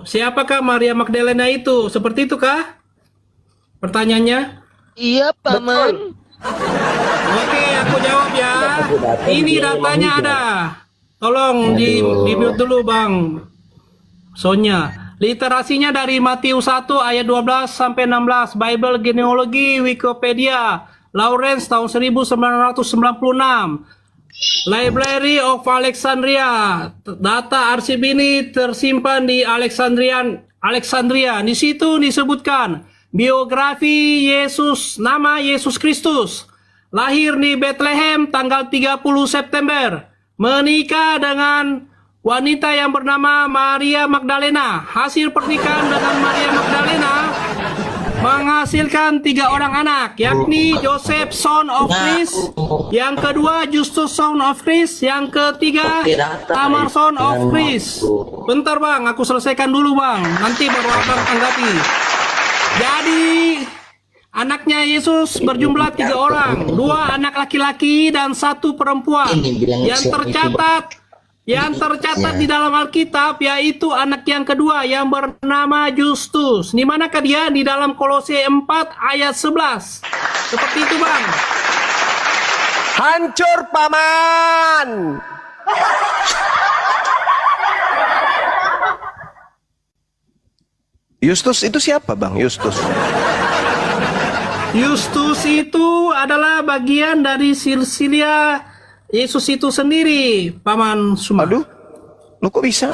Siapakah Maria Magdalena itu? Seperti itu kah? Pertanyaannya? Iya, Paman. Oke, aku jawab ya. Ini datanya ada. Tolong di mute dulu Bang Sonya. Literasinya dari Matius 1 ayat 12 sampai 16, Bible Genealogi Wikipedia, Lawrence tahun 1996. Library of Alexandria. Data arsip ini tersimpan di Alexandria. Di situ disebutkan biografi Yesus, nama Yesus Kristus. Lahir di Bethlehem tanggal 30 September. Menikah dengan wanita yang bernama Maria Magdalena. Hasil pernikahan dengan Maria Magdalena menghasilkan 3 orang anak, yakni Joseph son of Christ, yang kedua Justus son of Christ, yang ketiga Tamar son of Christ. Bentar Bang, aku selesaikan dulu Bang, nanti baru Abang tanggapi. Jadi anaknya Yesus berjumlah 3 orang, 2 anak laki-laki dan 1 perempuan. Yang tercatat di dalam Alkitab yaitu anak yang kedua yang bernama Justus. Di manakah dia? Di dalam Kolose 4 ayat 11. Seperti itu Bang. Hancur paman. Justus itu siapa Bang? Justus. Justus itu adalah bagian dari silsilah Yesus itu sendiri, Paman Suma. Aduh, lo kok bisa?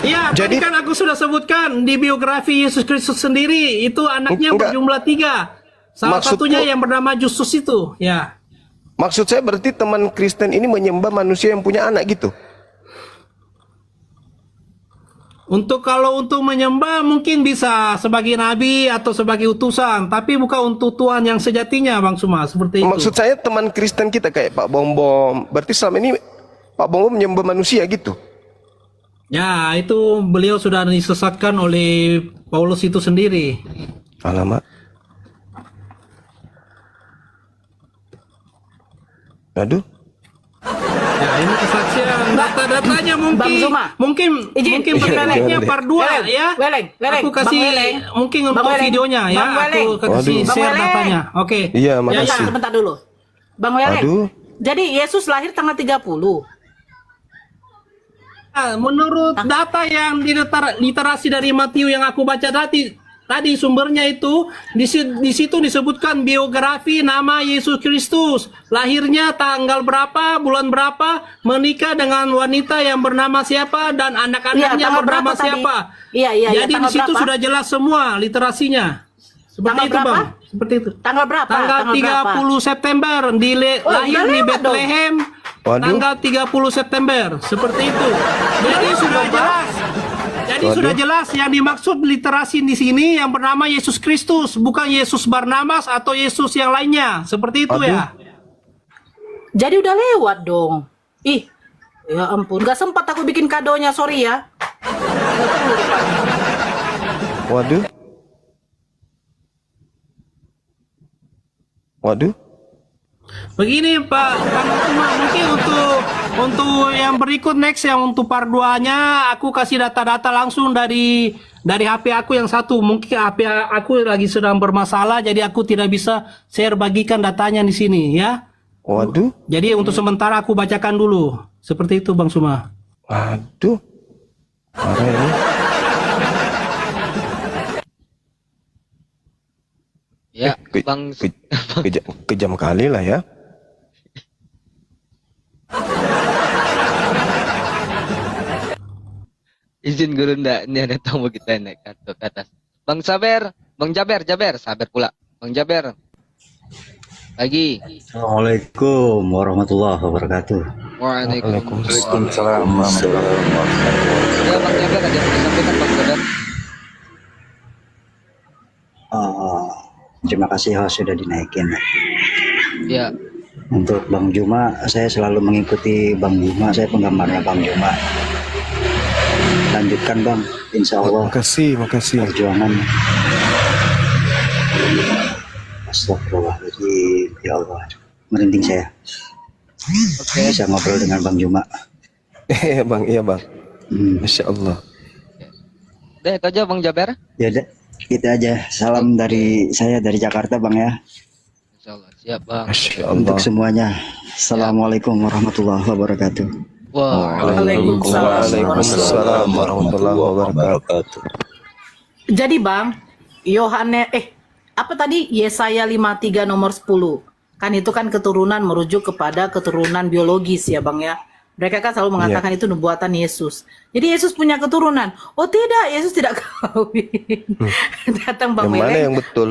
Ya, tadi kan aku sudah sebutkan di biografi Yesus Kristus sendiri, itu anaknya Enggak. berjumlah 3. Salah Maksudku- satunya yang bernama Justus itu, ya. Maksud saya berarti teman Kristen ini menyembah manusia yang punya anak gitu. Kalau untuk menyembah mungkin bisa sebagai nabi atau sebagai utusan, tapi bukan untuk Tuhan yang sejatinya, Bang Suma, seperti itu. Maksud saya teman Kristen kita kayak Pak Bom Bom. Berarti selama ini Pak Bom Bom menyembah manusia gitu. Ya, itu beliau sudah disesatkan oleh Paulus itu sendiri. Alamak. Aduh. Ya, ini kesaksian. Data-datanya Bang Zuma. mungkin Izin. pengennya Weleng. part 2 ya. Weleng. Aku kasih Bang Weleng. mungkin Bang untuk Weleng. videonya ya. Bang Weleng. Aku kasih Waduh. share Bang Weleng. datanya. Oke. Iya, Ya, makasih. Sebentar dulu. Bang Weleng. Aduh. Jadi Yesus lahir tanggal 30. Menurut data yang literasi dari Matius yang aku baca tadi sumbernya itu di situ disebutkan biografi nama Yesus Kristus, lahirnya tanggal berapa, bulan berapa, menikah dengan wanita yang bernama siapa dan anak-anaknya tanggal bernama berapa tadi? siapa. Iya, Jadi di tanggal situ berapa? sudah jelas semua literasinya. Seperti Tanggal itu, berapa? Bang. Seperti itu. Tanggal berapa? Tanggal 30 September lahir udah di lewat dong. Bethlehem. Waduh. Tanggal 30 September. Seperti itu. Jadi sudah jelas. Jadi Waduh. sudah jelas yang dimaksud literasi di sini yang bernama Yesus Kristus, bukan Yesus Barnabas atau Yesus yang lainnya. Seperti itu Aduh. ya. Jadi udah lewat dong. Ih, ya ampun, gak sempat aku bikin kadonya, sorry ya. Waduh. Waduh. Begini Pak Panutuma, mungkin untuk yang berikut next yang untuk part 2-nya aku kasih data-data langsung dari HP aku yang satu. Mungkin HP aku lagi sedang bermasalah jadi aku tidak bisa share bagikan datanya di sini ya. Waduh. Jadi untuk sementara aku bacakan dulu. Seperti itu Bang Suma. Waduh. Parah ini. Ya, Ke- Bang Kejam kali lah ya. izin guru ndak, ini ada tamu kita naik ke atas. Bang Jaber, sabar pula. Bang Jaber. Lagi. Assalamualaikum warahmatullahi wabarakatuh. Waalaikumsalam. Ya Bang Jaber ada yang disampaikan Bang Jaber. Terima kasih host sudah dinaikin. Ya, Untuk Bang Juma, saya selalu mengikuti Bang Juma. Saya penggemarnya Bang Juma. Lanjutkan Bang, insya Allah Makasih. perjuangan. Astagfirullahaladzim, ya Allah, merinding saya. oke. Bisa ngobrol dengan Bang Juma. Iya bang. Masya Allah. Udah itu aja Bang Jaber. Ya udah, itu aja. Salam dari saya dari Jakarta Bang ya. Insyaallah siap Bang. Masya Allah. Untuk semuanya, Assalamualaikum warahmatullahi wabarakatuh. Waalaikumsalam warahmatullahi wabarakatuh. Jadi Bang, apa tadi? Yesaya 53 nomor 10. Kan itu kan keturunan merujuk kepada keturunan biologis ya Bang ya. Mereka kan selalu mengatakan itu nubuatan Yesus. Jadi Yesus punya keturunan. Oh tidak, Yesus tidak kawin. Datang Bang Yang mana Weleng. yang betul?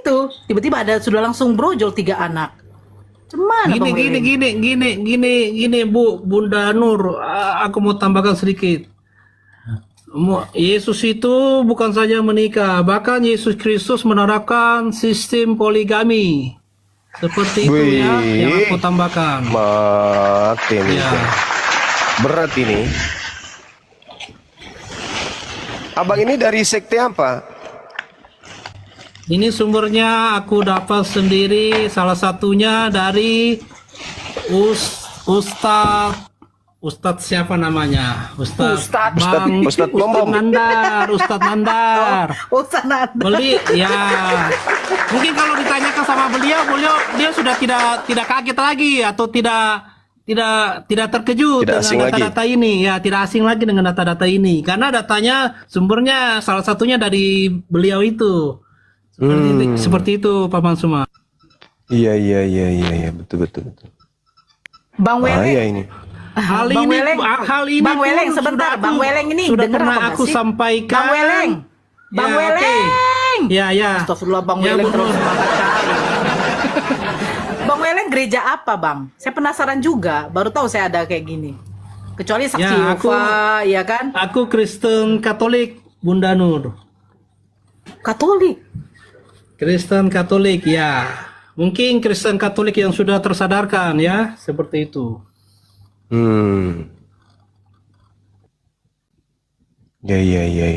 Itu tiba-tiba ada sudah langsung brojol 3 anak. Cuman Bang Weleng? Gini Bunda Nur, aku mau tambahkan sedikit. Yesus itu bukan saja menikah, bahkan Yesus Kristus menerapkan sistem poligami. Seperti itu ya yang aku tambahkan. Mati nih. Ya. Berat ini. Abang ini dari sekte apa? Ini sumbernya aku dapat sendiri, salah satunya dari Ustadz siapa namanya? Ustadz Bom Bom. Nandar. Ustaz Nandar. Ya. Mungkin kalau ditanyakan sama beliau dia sudah tidak kaget lagi atau tidak tidak terkejut Tidak asing dengan lagi. data-data ini, ya tidak asing lagi dengan data-data ini, karena datanya sumbernya salah satunya dari beliau itu. Seperti itu, Pak Mansuma. Iya, betul. Bang Bahaya Weleng, ini. Hal Bang ini, Weleng, hal ini Bang pun Weleng, sebentar, sudah Bang Weleng ini sudah denger pernah apa aku sih? sampaikan. Bang Weleng, Bang Ya, oke. Weleng. Ya. Astagfirullah, Bang Ya, Weleng betul. terus semangat kali. Bang Weleng gereja apa, Bang? Saya penasaran juga, baru tahu saya ada kayak gini. Kecuali Saksi Ya, Yehova, ya kan? Aku Kristen Katolik, Bunda Nur. Katolik. Kristen Katolik, ya. Mungkin Kristen Katolik yang sudah tersadarkan, ya, seperti itu. Ya.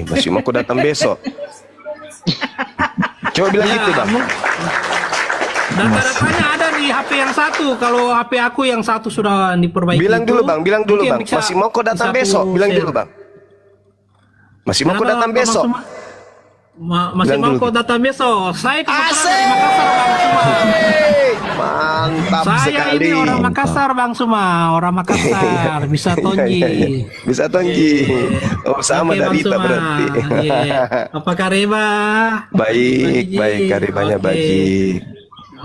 Masih mau aku datang besok. Coba bilang gitu, Bang. Data-datanya ada di HP yang satu. Kalau HP aku yang satu sudah diperbaiki. Bilang dulu, Bang. mungkin Masih mau kau datang bisa besok. aku Bilang share. dulu, Bang. Masih mau kau Kenapa, datang Pak besok. Mansuma? Masih Bilang mau dulu. kau datang besok. Saya kebetulan Asik! dari Makassar, Bang Suma. Mantap Saya sekali. ini orang Makassar, Bang Suma. Orang Makassar. Bisa tonji. Iya. Bisa tonji. Oh, sama Oke, Bang dari kita Suma. berarti. Iya. Apa kareba? Baik, karibanya Oke. baik.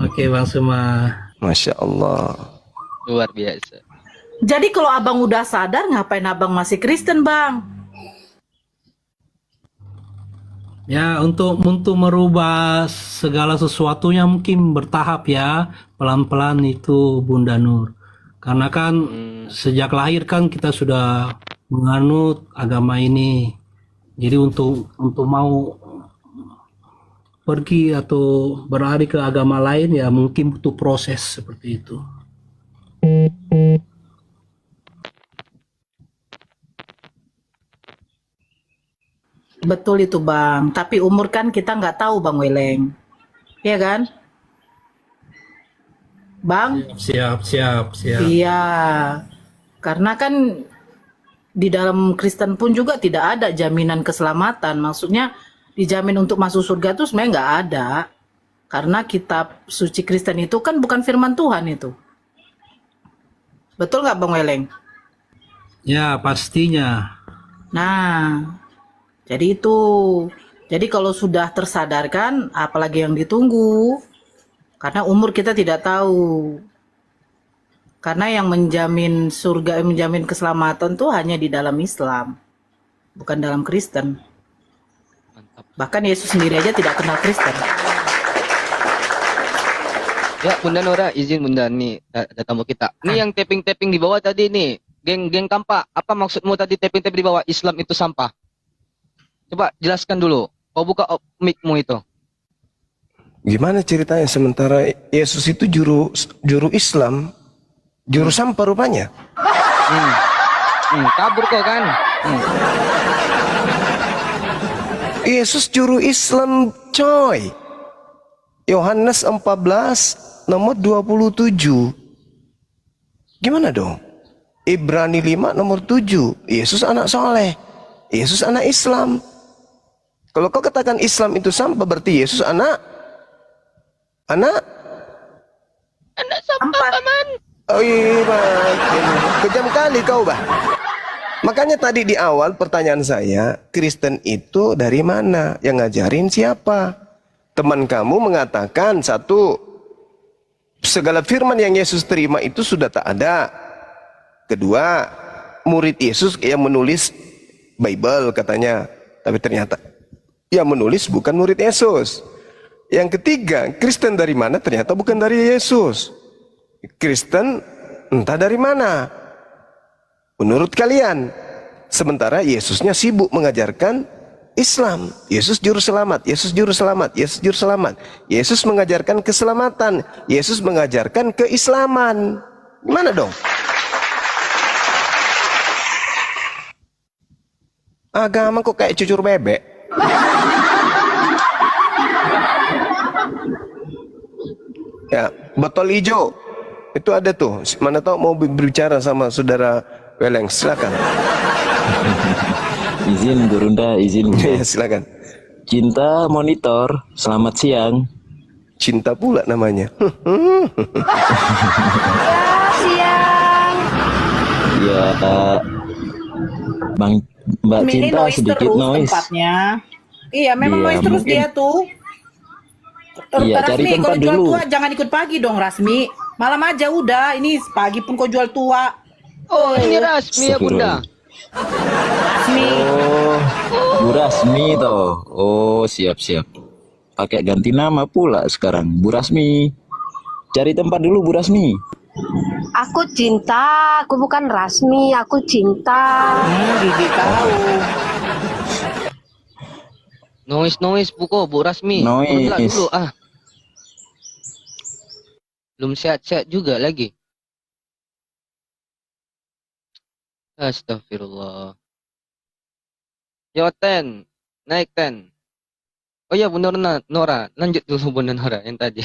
Oke, Bang Suma. Masya Allah. Luar biasa. Jadi kalau abang udah sadar, ngapain abang masih Kristen, Bang? Ya, untuk merubah segala sesuatunya mungkin bertahap ya, pelan-pelan itu Bunda Nur. Karena kan sejak lahir kan kita sudah menganut agama ini. Jadi untuk mau pergi atau beralih ke agama lain ya mungkin butuh proses seperti itu. Betul itu, Bang. Tapi umur kan kita nggak tahu, Bang Weleng. Iya kan? Bang? Siap. Iya. Karena kan di dalam Kristen pun juga tidak ada jaminan keselamatan. Maksudnya dijamin untuk masuk surga itu sebenarnya nggak ada. Karena kitab suci Kristen itu kan bukan firman Tuhan itu. Betul nggak, Bang Weleng? Ya, pastinya. Nah, jadi itu. Jadi kalau sudah tersadarkan, apalagi yang ditunggu? Karena umur kita tidak tahu. Karena yang menjamin surga, yang menjamin keselamatan tuh hanya di dalam Islam, bukan dalam Kristen. Bahkan Yesus sendiri aja tidak kenal Kristen. Ya, Bunda Nora, izin Bunda nih ada tamu kita. Ini yang tapping-tapping di bawah tadi nih, geng Kampa. Apa maksudmu tadi tapping-tapping di bawah Islam itu sampah? Coba jelaskan dulu. Kau buka mic-mu itu. Gimana ceritanya sementara Yesus itu juru Islam, juru sampah rupanya? Kabur kok kan? Yesus juru Islam, coy. Yohanes 14 nomor 27. Gimana dong? Ibrani 5 nomor 7. Yesus anak soleh. Yesus anak Islam. Kalau kau katakan Islam itu sampah, berarti Yesus anak sampah, Paman. Oh iya, Bang. Kejam kali kau, Bah. Makanya tadi di awal pertanyaan saya, Kristen itu dari mana? Yang ngajarin siapa? Teman kamu mengatakan satu, segala firman yang Yesus terima itu sudah tak ada. Kedua, murid Yesus yang menulis Bible katanya. Tapi ternyata yang menulis bukan murid Yesus. Yang ketiga, Kristen dari mana? Ternyata bukan dari Yesus. Kristen entah dari mana. Menurut kalian. Sementara Yesusnya sibuk mengajarkan Islam. Yesus juru selamat, Yesus juru selamat, Yesus juru selamat. Yesus mengajarkan keselamatan, Yesus mengajarkan keislaman. Gimana dong? Agama kok kayak cucur bebek? Ya, botol hijau itu ada tuh. Mana tahu mau berbicara sama saudara Weleng, silakan. Izin Gurunda, izin Bunda. Ya, silakan. Cinta Monitor, selamat siang. Cinta pula namanya. Siang. Ya, Bang Mbak Ini Cinta noise sedikit terus noise. tempatnya. Iya, memang Iya, noise terus mungkin. dia tuh. Iya, cari Rasmi, tempat kalau jual dulu. tua jangan ikut pagi dong, Rasmi. Malam aja udah. Ini pagi pun kau jual tua. Oh, ini Rasmi ya Bunda. Rasmi. Oh, Bu Rasmi toh. Oh, siap-siap. Pakai ganti nama pula sekarang, Bu Rasmi. Cari tempat dulu, Bu Rasmi. Aku cinta, aku bukan Rasmi, aku cinta. Gigi tahu. Noise Buko, Bu Rasmi. Noise. Turunlah dulu ah. Belum sehat-sehat juga lagi. Astagfirullah. Yo Ten, naik Ten. Oh ya Bunda Nora, lanjut dulu Bunda Nora yang tadi.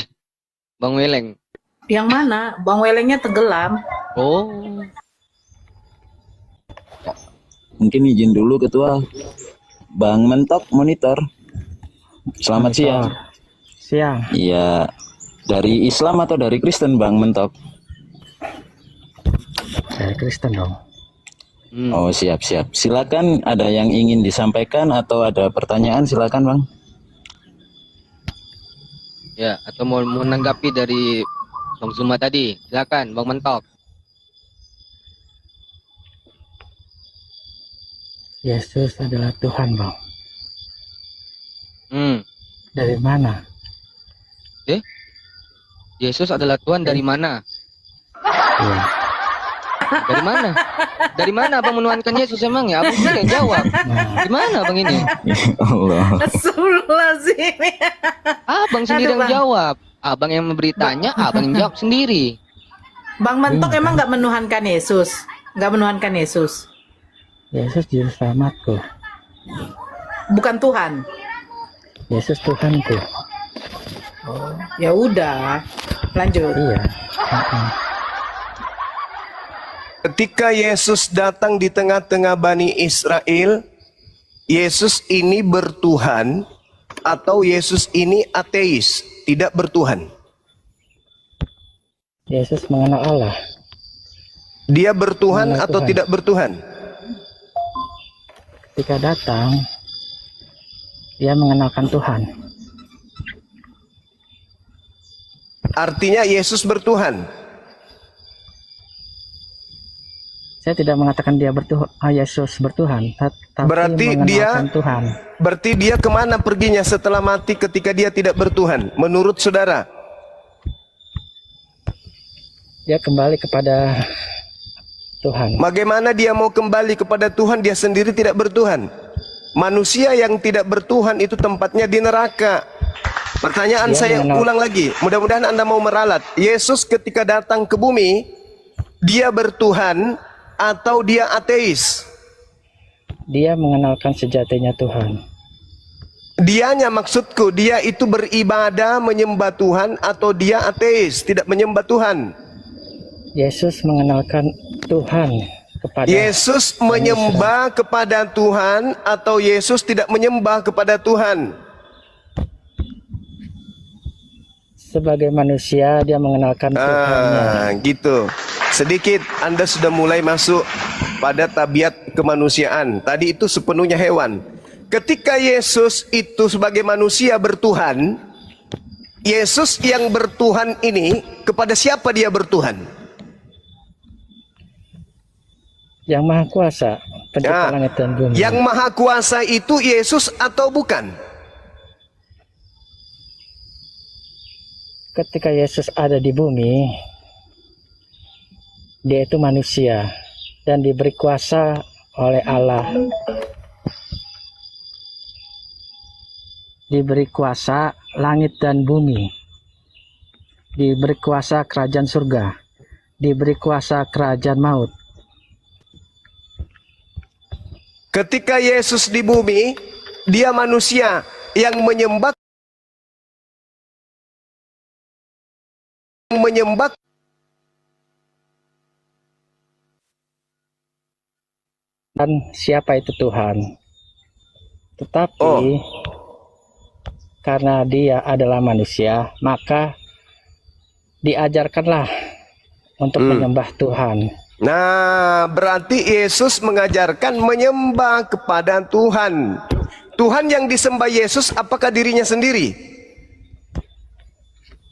Bang Weleng. Yang mana? Bang Welengnya tenggelam. Oh. Mungkin izin dulu Ketua. Bang Mentok monitor. Selamat siang. Siang. Iya. Dari Islam atau dari Kristen Bang Mentok? Saya Kristen dong. Oh, siap-siap. Silakan, ada yang ingin disampaikan atau ada pertanyaan, silakan Bang. Ya, atau mau menanggapi dari Bang Zuma tadi. Silakan Bang Mentok. Yesus adalah Tuhan, Bang. Hmm. Dari mana? Yesus adalah Tuhan dari mana? Iya. Dari mana? Dari mana Abang menuhankan Yesus emang ya? Abang sendiri yang jawab. Gimana Bang ini? Allah. Astagfirullahaladzim. Abang sendiri Aduh, yang Bang. jawab. Abang yang memberitanya, Abang yang jawab sendiri. Bang Mentok emang nggak menuhankan Yesus? Nggak menuhankan Yesus? Yesus juru selamatku. Bukan Tuhan? Yesus Tuhanku. Ya udah, lanjut. Iya. Ketika Yesus datang di tengah-tengah Bani Israel, Yesus ini bertuhan atau Yesus ini ateis, tidak bertuhan? Yesus mengenal Allah. Dia bertuhan Mengenal atau Tuhan. tidak bertuhan? Ketika datang, dia mengenalkan Tuhan. Artinya Yesus bertuhan. Saya tidak mengatakan dia Yesus bertuhan, tapi Berarti mengenalkan Tuhan. Berarti dia kemana perginya setelah mati ketika dia tidak bertuhan? Menurut saudara? Dia kembali kepada Tuhan. Bagaimana dia mau kembali kepada Tuhan, dia sendiri tidak bertuhan? Manusia yang tidak bertuhan itu tempatnya di neraka. Pertanyaan saya ulang lagi, mudah-mudahan Anda mau meralat. Yesus ketika datang ke bumi, dia bertuhan atau dia ateis? Dia mengenalkan sejatinya Tuhan. Dianya maksudku, dia itu beribadah menyembah Tuhan atau dia ateis, tidak menyembah Tuhan? Yesus mengenalkan Tuhan kepada Yesus menyembah kepada Tuhan atau Yesus tidak menyembah kepada Tuhan? sebagai manusia dia mengenalkan Tuhannya. Gitu. Sedikit Anda sudah mulai masuk pada tabiat kemanusiaan. Tadi itu sepenuhnya hewan. Ketika Yesus itu sebagai manusia bertuhan, Yesus yang bertuhan ini kepada siapa dia bertuhan? Yang Maha Kuasa, pencipta langit dan bumi. Yang Maha Kuasa itu Yesus atau bukan? Ketika Yesus ada di bumi, dia itu manusia dan diberi kuasa oleh Allah. Diberi kuasa langit dan bumi. Diberi kuasa kerajaan surga. Diberi kuasa kerajaan maut. Ketika Yesus di bumi, dia manusia yang menyembah Dan siapa itu Tuhan? Tetapi karena dia adalah manusia, maka diajarkanlah untuk menyembah Tuhan. Nah, berarti Yesus mengajarkan menyembah kepada Tuhan. Tuhan yang disembah Yesus apakah dirinya sendiri?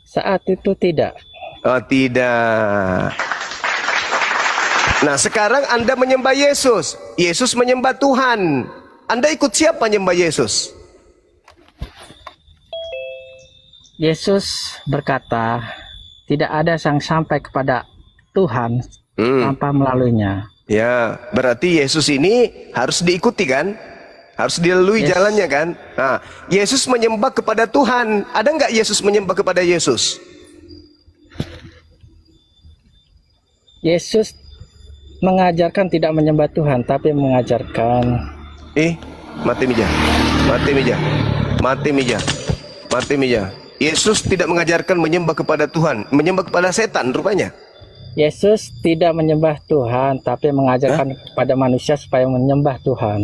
Saat itu tidak. Oh, tidak. Nah, sekarang Anda menyembah Yesus. Yesus menyembah Tuhan. Anda ikut siapa menyembah Yesus? Yesus berkata, tidak ada yang sampai kepada Tuhan tanpa melaluinya. Ya, berarti Yesus ini harus diikuti kan? Harus dilalui jalannya kan? Nah, Yesus menyembah kepada Tuhan. Ada nggak Yesus menyembah kepada Yesus? Yesus mengajarkan tidak menyembah Tuhan, tapi mengajarkan. Mati meja. Mati meja. Mati meja. Mati meja. Yesus tidak mengajarkan menyembah kepada Tuhan, menyembah kepada setan rupanya. Yesus tidak menyembah Tuhan, tapi mengajarkan kepada manusia supaya menyembah Tuhan.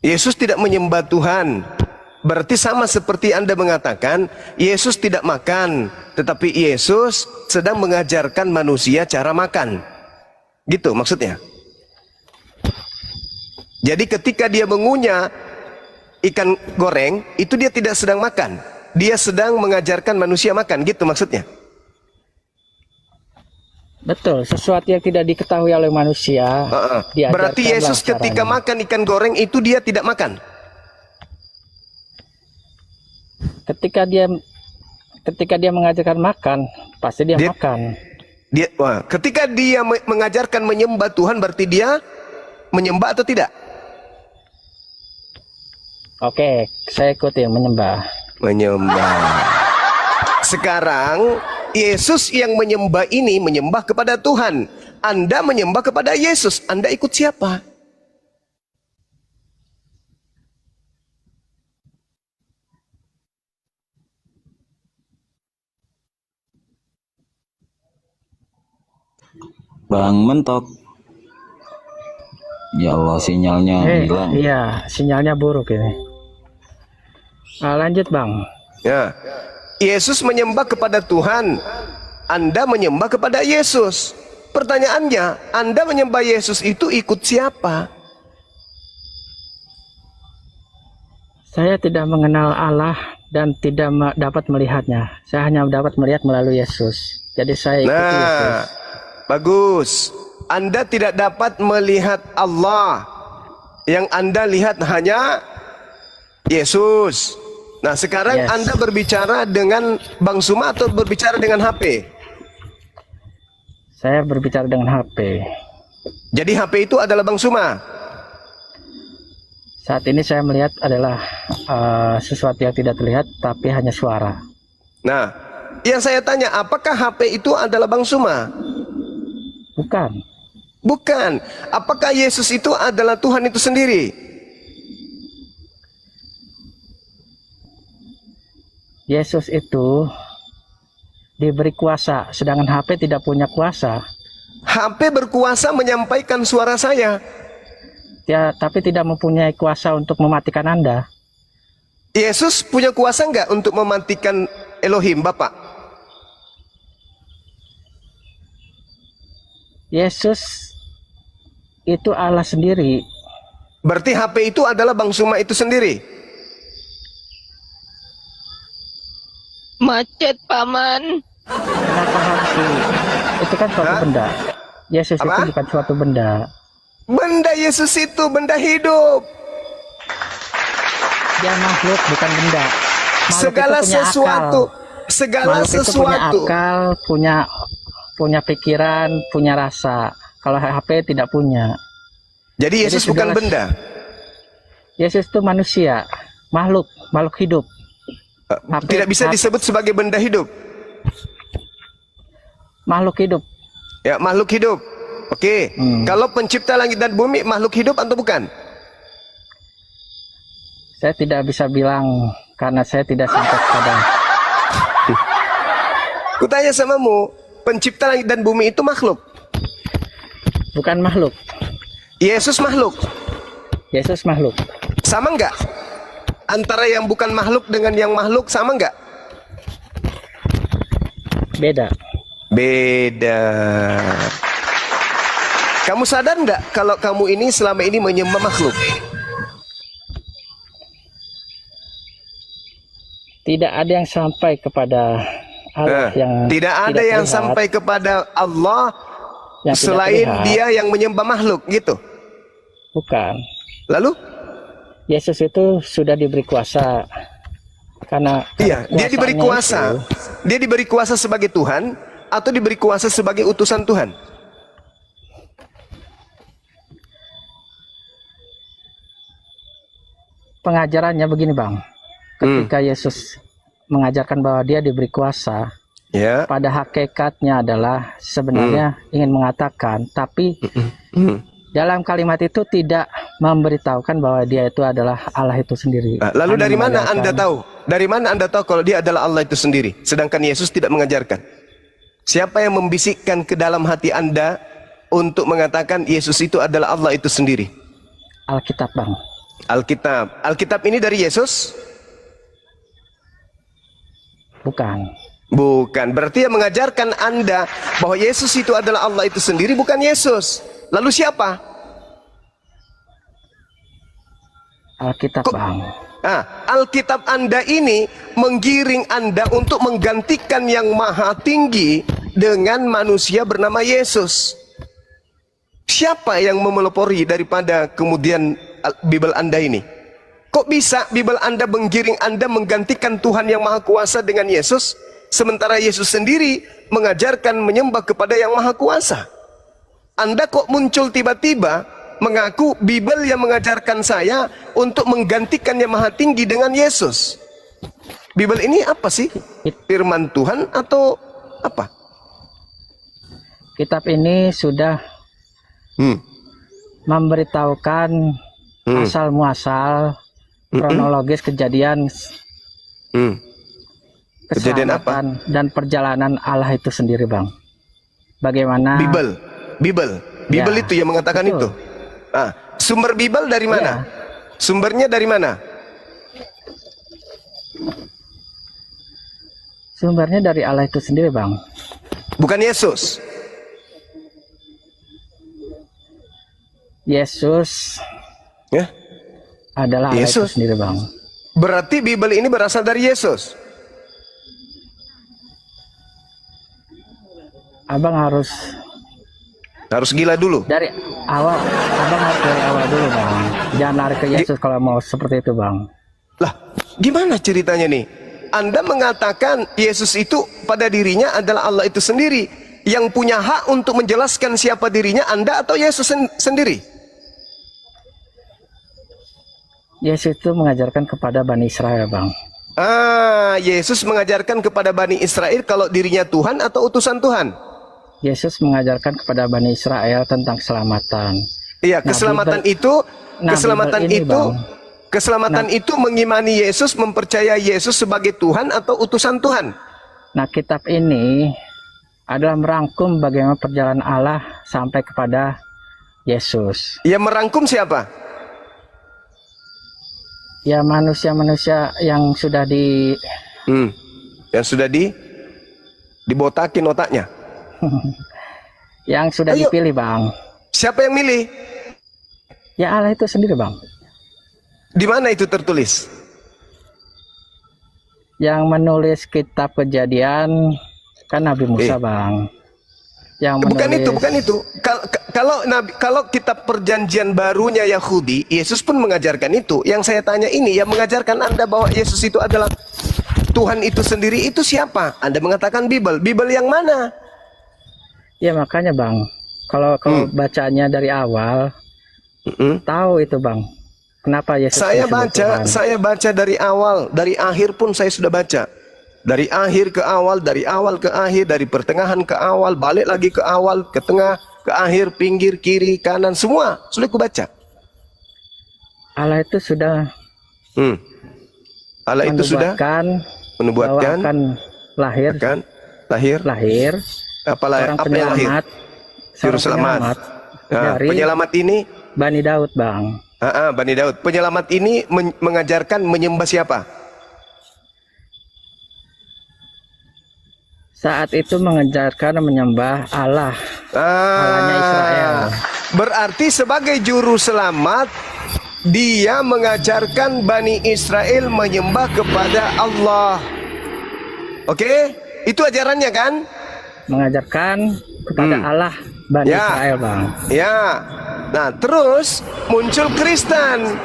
Yesus tidak menyembah Tuhan. Berarti sama seperti Anda mengatakan, Yesus tidak makan, tetapi Yesus sedang mengajarkan manusia cara makan. Gitu maksudnya. Jadi ketika dia mengunyah ikan goreng, itu dia tidak sedang makan. Dia sedang mengajarkan manusia makan, gitu maksudnya. Betul, sesuatu yang tidak diketahui oleh manusia. Berarti Yesus ketika makan ikan goreng itu dia tidak makan. Ketika dia mengajarkan makan, pasti dia makan. Ketika dia mengajarkan menyembah Tuhan, berarti dia menyembah atau tidak? Oke, saya ikuti menyembah. Sekarang Yesus yang menyembah ini menyembah kepada Tuhan. Anda menyembah kepada Yesus. Anda ikut siapa? Bang Mentok. Ya Allah, sinyalnya hilang. Iya, sinyalnya buruk ini. Lanjut Bang. Ya, Yesus menyembah kepada Tuhan. Anda menyembah kepada Yesus. Pertanyaannya, Anda menyembah Yesus itu ikut siapa? Saya tidak mengenal Allah dan tidak dapat melihatnya. Saya hanya dapat melihat melalui Yesus. Jadi saya ikuti Yesus. Bagus. Anda tidak dapat melihat Allah. Yang Anda lihat hanya Yesus. Nah, sekarang Anda berbicara dengan Bang Suma atau berbicara dengan HP? Saya berbicara dengan HP. Jadi HP itu adalah Bang Suma? Saat ini saya melihat adalah sesuatu yang tidak terlihat, tapi hanya suara. Nah, yang saya tanya, apakah HP itu adalah Bang Suma? Bukan. Bukan. Apakah Yesus itu adalah Tuhan itu sendiri? Yesus itu diberi kuasa, sedangkan HP tidak punya kuasa. HP berkuasa menyampaikan suara saya. Ya, tapi tidak mempunyai kuasa untuk mematikan Anda. Yesus punya kuasa nggak untuk mematikan Elohim, Bapak? Yesus itu Allah sendiri. Berarti HP itu adalah Bang Suma itu sendiri? Macet, Paman. Kenapa harus itu kan suatu benda. Yesus itu bukan suatu benda. Benda Yesus itu benda hidup. Dia makhluk, bukan benda. Makhluk segala sesuatu, segala sesuatu. Punya akal, punya pikiran, punya rasa. Kalau HP tidak punya. Jadi Yesus bukan benda. Yesus itu manusia, makhluk hidup. Tidak bisa disebut sebagai benda hidup. Makhluk hidup. Ya, makhluk hidup. Oke. Kalau pencipta langit dan bumi makhluk hidup atau bukan? Saya tidak bisa bilang karena saya tidak sampai pada. Kutanya samamu, pencipta langit dan bumi itu makhluk? Bukan makhluk. Yesus makhluk? Yesus makhluk. Sama enggak? Antara yang bukan makhluk dengan yang makhluk sama enggak? Beda. Beda. Kamu sadar nggak kalau kamu ini selama ini menyembah makhluk? Tidak ada yang sampai kepada Allah yang tidak ada yang terlihat, sampai kepada Allah yang tidak selain terlihat. dia yang menyembah makhluk gitu. Bukan. Lalu? Yesus itu sudah diberi kuasa karena Iya, dia diberi kuasaannya kuasa. itu, Dia diberi kuasa sebagai Tuhan atau diberi kuasa sebagai utusan Tuhan? pengajarannya begini Bang. Ketika Yesus mengajarkan bahwa dia diberi kuasa, ya, pada hakikatnya adalah sebenarnya ingin mengatakan, tapi dalam kalimat itu tidak memberitahukan bahwa dia itu adalah Allah itu sendiri. Lalu Hanya dari mana mengajarkan- Anda tahu? Dari mana Anda tahu kalau dia adalah Allah itu sendiri? Sedangkan Yesus tidak mengajarkan. Siapa yang membisikkan ke dalam hati Anda untuk mengatakan Yesus itu adalah Allah itu sendiri? Alkitab Bang. Alkitab. Alkitab ini dari Yesus? Bukan. Bukan. Berarti yang mengajarkan Anda bahwa Yesus itu adalah Allah itu sendiri bukan Yesus. Lalu siapa? Alkitab Bang. Alkitab Anda ini menggiring Anda untuk menggantikan yang maha tinggi dengan manusia bernama Yesus. Siapa yang memelopori daripada kemudian Bible Anda ini? Kok bisa Bible Anda menggiring Anda menggantikan Tuhan yang maha kuasa dengan Yesus, sementara Yesus sendiri mengajarkan menyembah kepada yang maha kuasa? Anda kok muncul tiba-tiba mengaku Bible yang mengajarkan saya untuk menggantikan yang maha tinggi dengan Yesus? Bible ini apa sih? Firman Tuhan atau apa? Kitab ini sudah memberitahukan asal muasal kronologis kejadian Kejadian apa? keselamatan dan perjalanan Allah itu sendiri Bang. Bagaimana Bible Ya, itu yang mengatakan betul. itu. Sumber Bible dari mana? Sumbernya dari mana? Sumbernya dari Allah itu sendiri Bang. Bukan Yesus. Yesus Ya, adalah Allah itu Yesus. sendiri Bang. Berarti Bible ini berasal dari Yesus. Abang harus gila dulu. dari awal, abang harus dari awal dulu Bang. Jangan lari ke Yesus kalau mau seperti itu Bang. Lah, gimana ceritanya nih? Anda mengatakan Yesus itu pada dirinya adalah Allah itu sendiri. Yang punya hak untuk menjelaskan siapa dirinya Anda atau Yesus sendiri? Yesus itu mengajarkan kepada Bani Israel Bang. Yesus mengajarkan kepada Bani Israel kalau dirinya Tuhan atau utusan Tuhan? Yesus mengajarkan kepada Bani Israel tentang keselamatan. Iya, Nah, keselamatan Bible- itu, nah, keselamatan Bible ini, itu, Bang. keselamatan itu mengimani Yesus, mempercaya Yesus sebagai Tuhan atau utusan Tuhan. Nah, kitab ini adalah merangkum bagaimana perjalanan Allah sampai kepada Yesus. Yang merangkum siapa? Ya manusia-manusia yang sudah yang sudah dibotakin otaknya. yang sudah Ayo. dipilih Bang. Siapa yang milih? Ya Allah itu sendiri Bang. Di mana itu tertulis? Yang menulis kitab Kejadian kan Nabi Musa Bang. Yang Bukan menulis, itu, bukan itu. Kalau kitab perjanjian barunya Yahudi, Yesus pun mengajarkan itu. Yang saya tanya ini, yang mengajarkan Anda bahwa Yesus itu adalah Tuhan itu sendiri, itu siapa? Anda mengatakan Bible. Bible yang mana? Ya makanya Bang, kalau bacanya dari awal, tahu itu Bang. Kenapa Yesus disebut Tuhan? Saya baca dari awal, dari akhir pun saya sudah baca. Dari akhir ke awal, dari awal ke akhir, dari pertengahan ke awal, balik lagi ke awal, ke tengah, ke akhir, pinggir, kiri, kanan, semua sudah ku baca. Allah itu sudah Allah itu sudah menubuatkan bahwa akan lahir apa yang lahir? Juru selamat. dari Penyelamat ini Bani Daud Bang. Bani Daud. Penyelamat ini mengajarkan menyembah siapa? Saat itu mengajarkan menyembah Allah, Allahnya Israel. Berarti sebagai juru selamat, dia mengajarkan Bani Israel menyembah kepada Allah. Oke? Itu ajarannya kan? Mengajarkan kepada Allah Bani Israel, Bang. Ya. Nah, terus muncul Kristen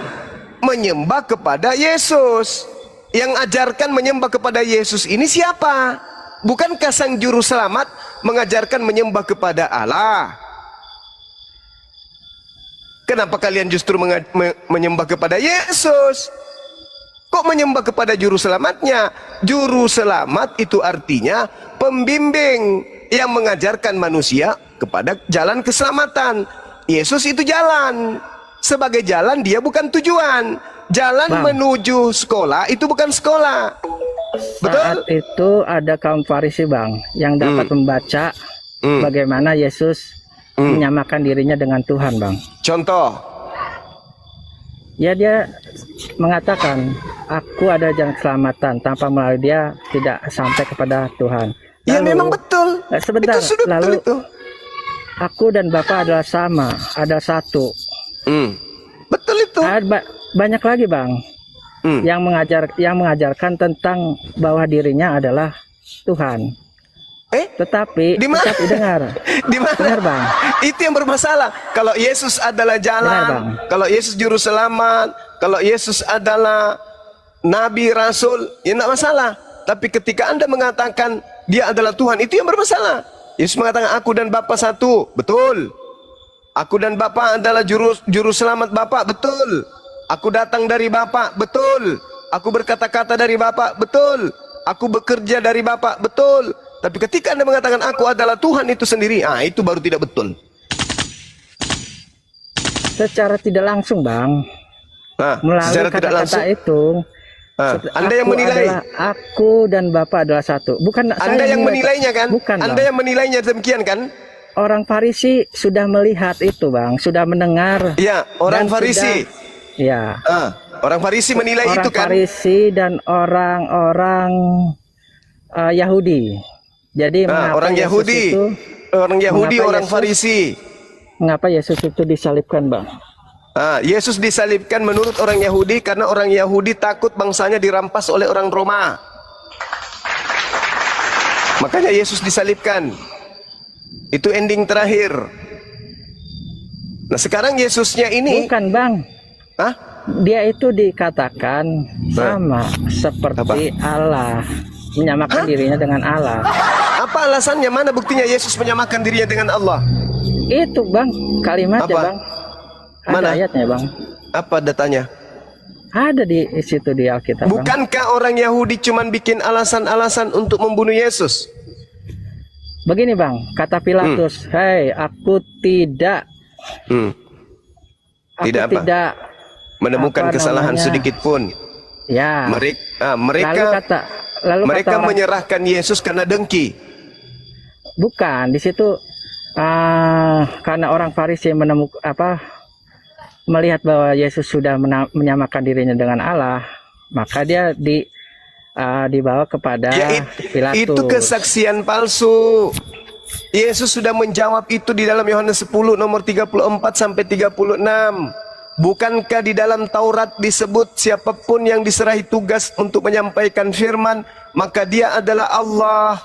menyembah kepada Yesus. Yang ajarkan menyembah kepada Yesus ini siapa? Bukankah sang juru selamat mengajarkan menyembah kepada Allah? Kenapa kalian justru menyembah kepada Yesus? Kok menyembah kepada juru selamatnya? Juru selamat itu artinya pembimbing yang mengajarkan manusia kepada jalan keselamatan. Yesus itu jalan. Sebagai jalan, dia bukan tujuan. Jalan menuju sekolah itu bukan sekolah. Betul? Saat itu ada kaum Farisi, Bang, yang dapat membaca bagaimana Yesus menyamakan dirinya dengan Tuhan, Bang. Contoh? Ya, dia mengatakan, aku ada jalan keselamatan, tanpa melalui dia tidak sampai kepada Tuhan. Lalu, ya memang betul. Sebentar, itu sudah lalu betul itu. Aku dan Bapa adalah sama, ada satu. Betul itu. Banyak lagi, Bang, yang mengajarkan tentang bahwa dirinya adalah Tuhan. Tetapi dengar. Di mana? Dengar, Bang. Itu yang bermasalah. Kalau Yesus adalah jalan, kalau Yesus juru selamat, kalau Yesus adalah nabi rasul, ya tidak masalah. Tapi ketika Anda mengatakan dia adalah Tuhan, itu yang bermasalah. Yesus mengatakan aku dan Bapa satu, betul. Aku dan Bapa adalah juru selamat Bapa, betul. Aku datang dari Bapa, betul. Aku berkata-kata dari Bapa, betul. Aku bekerja dari Bapa, betul. Tapi ketika Anda mengatakan aku adalah Tuhan itu sendiri, itu baru tidak betul. Secara tidak langsung, Bang. Melalui kata-kata itu, Anda yang menilai. Aku dan Bapa adalah satu. Bukan Anda yang menilainya kan? Bukan, Anda yang menilainya demikian kan? Orang Farisi sudah melihat itu, Bang. Sudah mendengar. Ya, orang Farisi. Ya. Orang Farisi menilai itu kan? Orang Farisi dan orang-orang Yahudi. Jadi orang Yahudi, orang Farisi. Mengapa Yesus itu disalibkan, Bang? Yesus disalibkan menurut orang Yahudi karena orang Yahudi takut bangsanya dirampas oleh orang Roma. Makanya Yesus disalibkan. Itu ending terakhir. Nah, sekarang Yesusnya ini bukan, Bang. Dia itu dikatakan sama seperti Allah, menyamakan dirinya dengan Allah. Apa alasannya? Mana buktinya Yesus menyamakan dirinya dengan Allah? Itu, Bang, kalimatnya, Bang. Ada Mana ayatnya, Bang? Apa datanya? Ada di situ di Alkitab. Bukankah orang Yahudi cuman bikin alasan-alasan untuk membunuh Yesus? Begini, Bang, kata Pilatus, "Hei, aku tidak tidak menemukan kesalahan sedikit pun." Ya. Mereka menyerahkan Yesus karena dengki. Bukan, di situ karena orang Farisi melihat bahwa Yesus sudah menyamakan dirinya dengan Allah, maka dia dibawa kepada Pilatus. Itu kesaksian palsu. Yesus sudah menjawab itu di dalam Yohanes 10 nomor 34 sampai 36. Bukankah di dalam Taurat disebut siapapun yang diserahi tugas untuk menyampaikan firman, maka dia adalah Allah.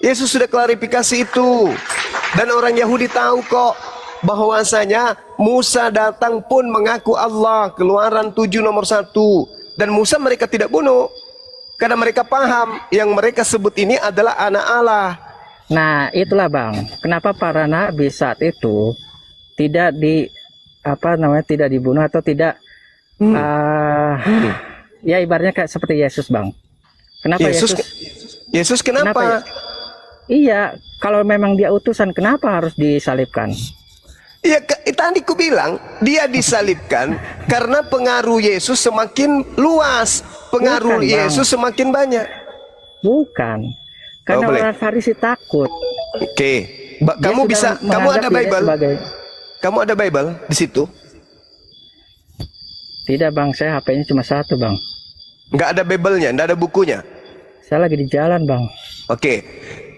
Yesus sudah klarifikasi itu. Dan orang Yahudi tahu kok bahwasanya Musa datang pun mengaku Allah. Keluaran 7 nomor 1. Dan Musa mereka tidak bunuh. Karena mereka paham yang mereka sebut ini adalah anak Allah. Nah, itulah, Bang, kenapa para nabi saat itu tidak tidak dibunuh atau tidak ya ibaratnya kayak seperti Yesus, Bang. Kenapa Yesus kenapa? Iya, kalau memang dia utusan, kenapa harus disalibkan? Iya, tadi ku bilang dia disalibkan karena pengaruh Yesus semakin luas, pengaruh Yesus semakin banyak. Bukan, karena orang Farisi takut. Oke, kamu ada Bible? Kamu ada Bible di situ? Tidak, Bang, saya HP-nya cuma satu, Bang. Nggak ada Bible-nya, nggak ada bukunya? Saya lagi di jalan, Bang. Oke,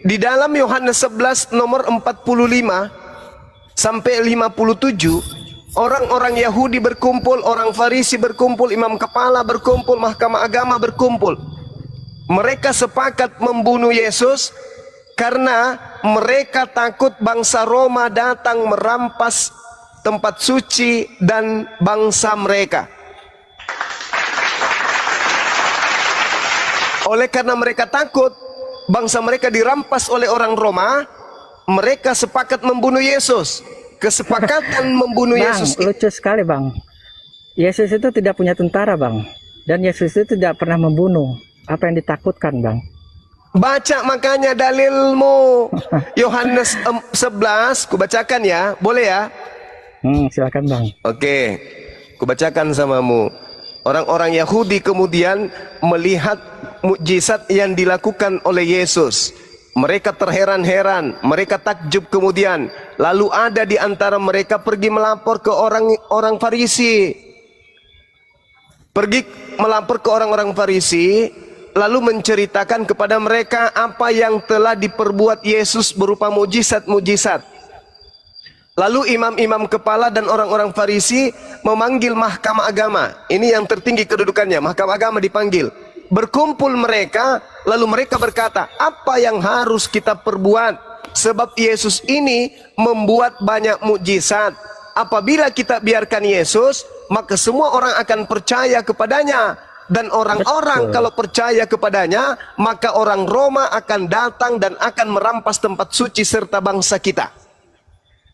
di dalam Yohanes 11 nomor 45 sampai 57, orang-orang Yahudi berkumpul, orang Farisi berkumpul, imam kepala berkumpul, mahkamah agama berkumpul. Mereka sepakat membunuh Yesus karena mereka takut bangsa Roma datang merampas tempat suci dan bangsa mereka. Oleh karena mereka takut bangsa mereka dirampas oleh orang Roma, mereka sepakat membunuh Yesus. Kesepakatan membunuh Bang, Yesus. lucu sekali Bang. Yesus itu tidak punya tentara Bang. Dan Yesus itu tidak pernah membunuh. Apa yang ditakutkan Bang? Baca makanya dalilmu. Yohanes 11, kubacakan ya. Boleh ya? Silakan Bang. Oke, kubacakan samamu. Orang-orang Yahudi kemudian melihat mukjizat yang dilakukan oleh Yesus. Mereka terheran-heran, mereka takjub kemudian. Lalu ada di antara mereka pergi melapor ke orang-orang Farisi. Pergi melapor ke orang-orang Farisi, lalu menceritakan kepada mereka apa yang telah diperbuat Yesus berupa mujizat-mujizat. Lalu imam-imam kepala dan orang-orang Farisi memanggil mahkamah agama. Ini yang tertinggi kedudukannya, mahkamah agama dipanggil. Berkumpul mereka, lalu mereka berkata, apa yang harus kita perbuat? Sebab Yesus ini membuat banyak mukjizat. Apabila kita biarkan Yesus, maka semua orang akan percaya kepadanya. Dan orang-orang kalau percaya kepadanya, maka orang Roma akan datang dan akan merampas tempat suci serta bangsa kita.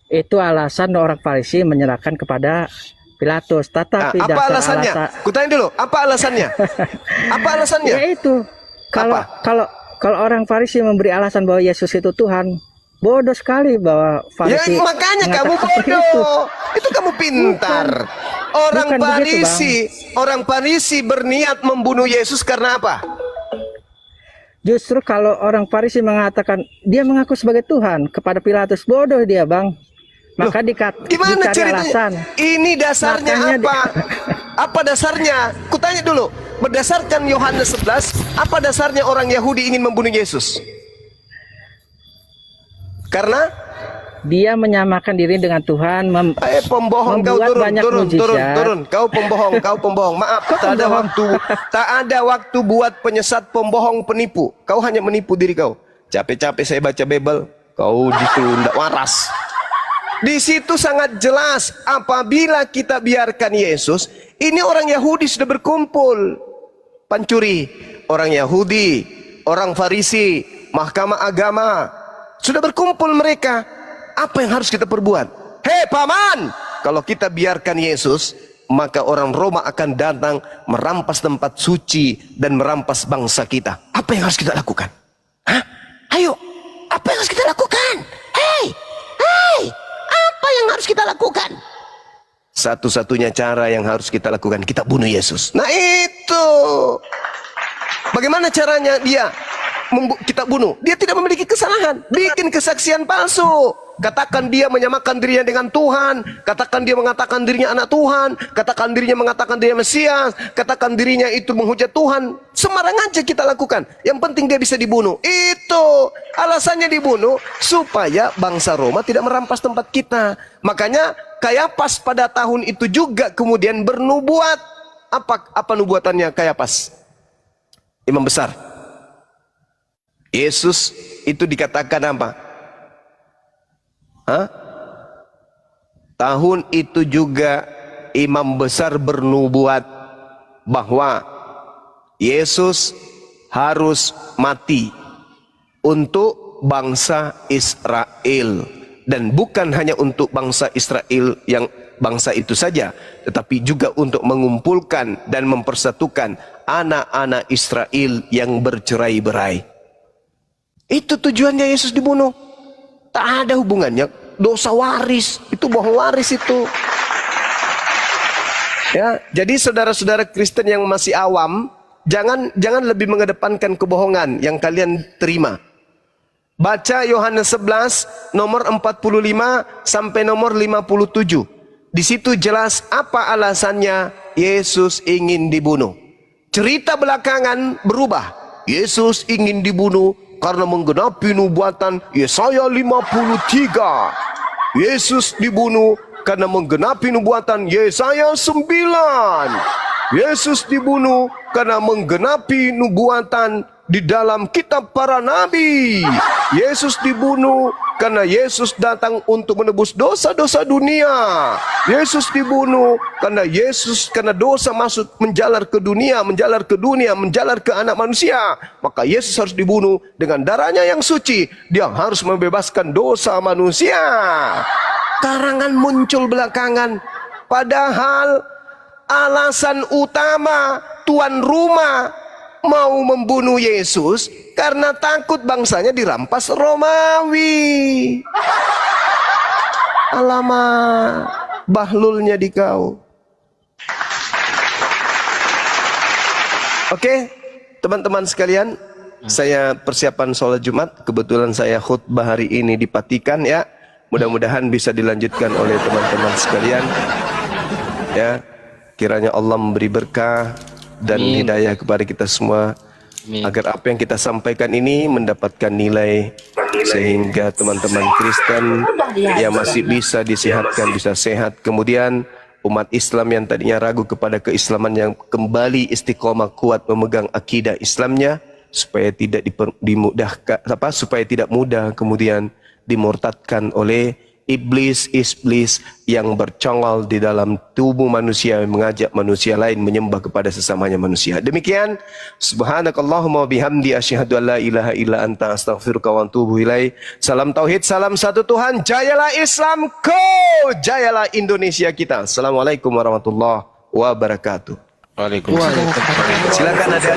Itu alasan orang Farisi menyerahkan kepada Pilatus. Tetapi apa alasannya? Kutanya dulu, apa alasannya? Apa alasannya? Ya itu. Kalau orang Farisi memberi alasan bahwa Yesus itu Tuhan, bodoh sekali bahwa Farisi. Ya makanya kamu bodoh. Itu kamu pintar. Orang Farisi berniat membunuh Yesus karena apa? Justru kalau orang Farisi mengatakan dia mengaku sebagai Tuhan kepada Pilatus, bodoh dia Bang. Maka gimana dicari ceritanya? alasan. Ini dasarnya Makanya apa? Apa dasarnya? Kutanya dulu. Berdasarkan Yohanes 11, apa dasarnya orang Yahudi ingin membunuh Yesus? Karena dia menyamakan diri dengan Tuhan. Pembohong, kau turun. Kau pembohong. Maaf, tak ada waktu buat penyesat, pembohong, penipu. Kau hanya menipu diri kau. Capek-capek saya baca Bible, kau justru tidak waras. Di situ sangat jelas, apabila kita biarkan Yesus, ini orang Yahudi sudah berkumpul. Pancuri, orang Yahudi, orang Farisi, mahkamah agama, sudah berkumpul mereka. Apa yang harus kita perbuat? Hei paman, kalau kita biarkan Yesus, maka orang Roma akan datang merampas tempat suci dan merampas bangsa kita. Apa yang harus kita lakukan? Hah? Ayo, apa yang harus kita lakukan? Hei, apa yang harus kita lakukan? Satu-satunya cara yang harus kita lakukan, kita bunuh Yesus. Nah itu. Bagaimana caranya dia kita bunuh? Dia tidak memiliki kesalahan. Bikin kesaksian palsu. Katakan dia menyamakan dirinya dengan Tuhan. Katakan dia mengatakan dirinya anak Tuhan. Katakan dirinya mengatakan dia Mesias. Katakan dirinya itu menghujat Tuhan. Sembarang aja kita lakukan. Yang penting dia bisa dibunuh. Itu alasannya dibunuh supaya bangsa Roma tidak merampas tempat kita. Makanya Kayapas pada tahun itu juga kemudian bernubuat. Apa nubuatannya Kayapas? Imam besar. Yesus itu dikatakan apa? Hah? Tahun itu juga imam besar bernubuat bahwa Yesus harus mati untuk bangsa Israel. Dan bukan hanya untuk bangsa Israel yang bangsa itu saja, tetapi juga untuk mengumpulkan dan mempersatukan anak-anak Israel yang bercerai-berai. Itu tujuannya Yesus dibunuh. Tak ada hubungannya dosa waris, itu bohong waris itu. Ya, jadi saudara-saudara Kristen yang masih awam, jangan lebih mengedepankan kebohongan yang kalian terima. Baca Yohanes 11 nomor 45 sampai nomor 57. Di situ jelas apa alasannya Yesus ingin dibunuh. Cerita belakangan berubah. Yesus ingin dibunuh karena menggenapi nubuatan Yesaya 53. Yesus dibunuh karena menggenapi nubuatan Yesaya 9. Yesus dibunuh karena menggenapi nubuatan di dalam kitab para nabi. Yesus dibunuh karena Yesus datang untuk menebus dosa-dosa dunia. Yesus dibunuh karena dosa masuk menjalar ke dunia, menjalar ke anak manusia. Maka Yesus harus dibunuh dengan darahnya yang suci. Dia harus membebaskan dosa manusia. Karangan muncul belakangan. Padahal alasan utama tuan rumah mau membunuh Yesus karena takut bangsanya dirampas Romawi. Alamak, bahlulnya di kau. Oke, teman-teman sekalian, saya persiapan sholat Jumat. Kebetulan saya khutbah hari ini di Patikan ya. Mudah-mudahan bisa dilanjutkan oleh teman-teman sekalian. Ya, kiranya Allah memberi berkah dan hidayah kepada kita semua. Agar apa yang kita sampaikan ini mendapatkan nilai sehingga teman-teman Kristen yang masih bisa disehatkan bisa sehat. Kemudian umat Islam yang tadinya ragu kepada keislaman yang kembali istiqomah kuat memegang akidah Islamnya supaya tidak dimudahkan supaya tidak mudah kemudian dimurtadkan oleh iblis yang bercongol di dalam tubuh manusia yang mengajak manusia lain menyembah kepada sesamanya manusia. Demikian, subhanakallahumma bihamdi asyhadu an la ilaha illa anta astaghfiruka wa atubu ilaik. Salam tauhid, salam satu Tuhan. Jayalah Islamku, jayalah Indonesia kita. Assalamualaikum warahmatullahi wabarakatuh. Waalaikumsalam. Silakan ada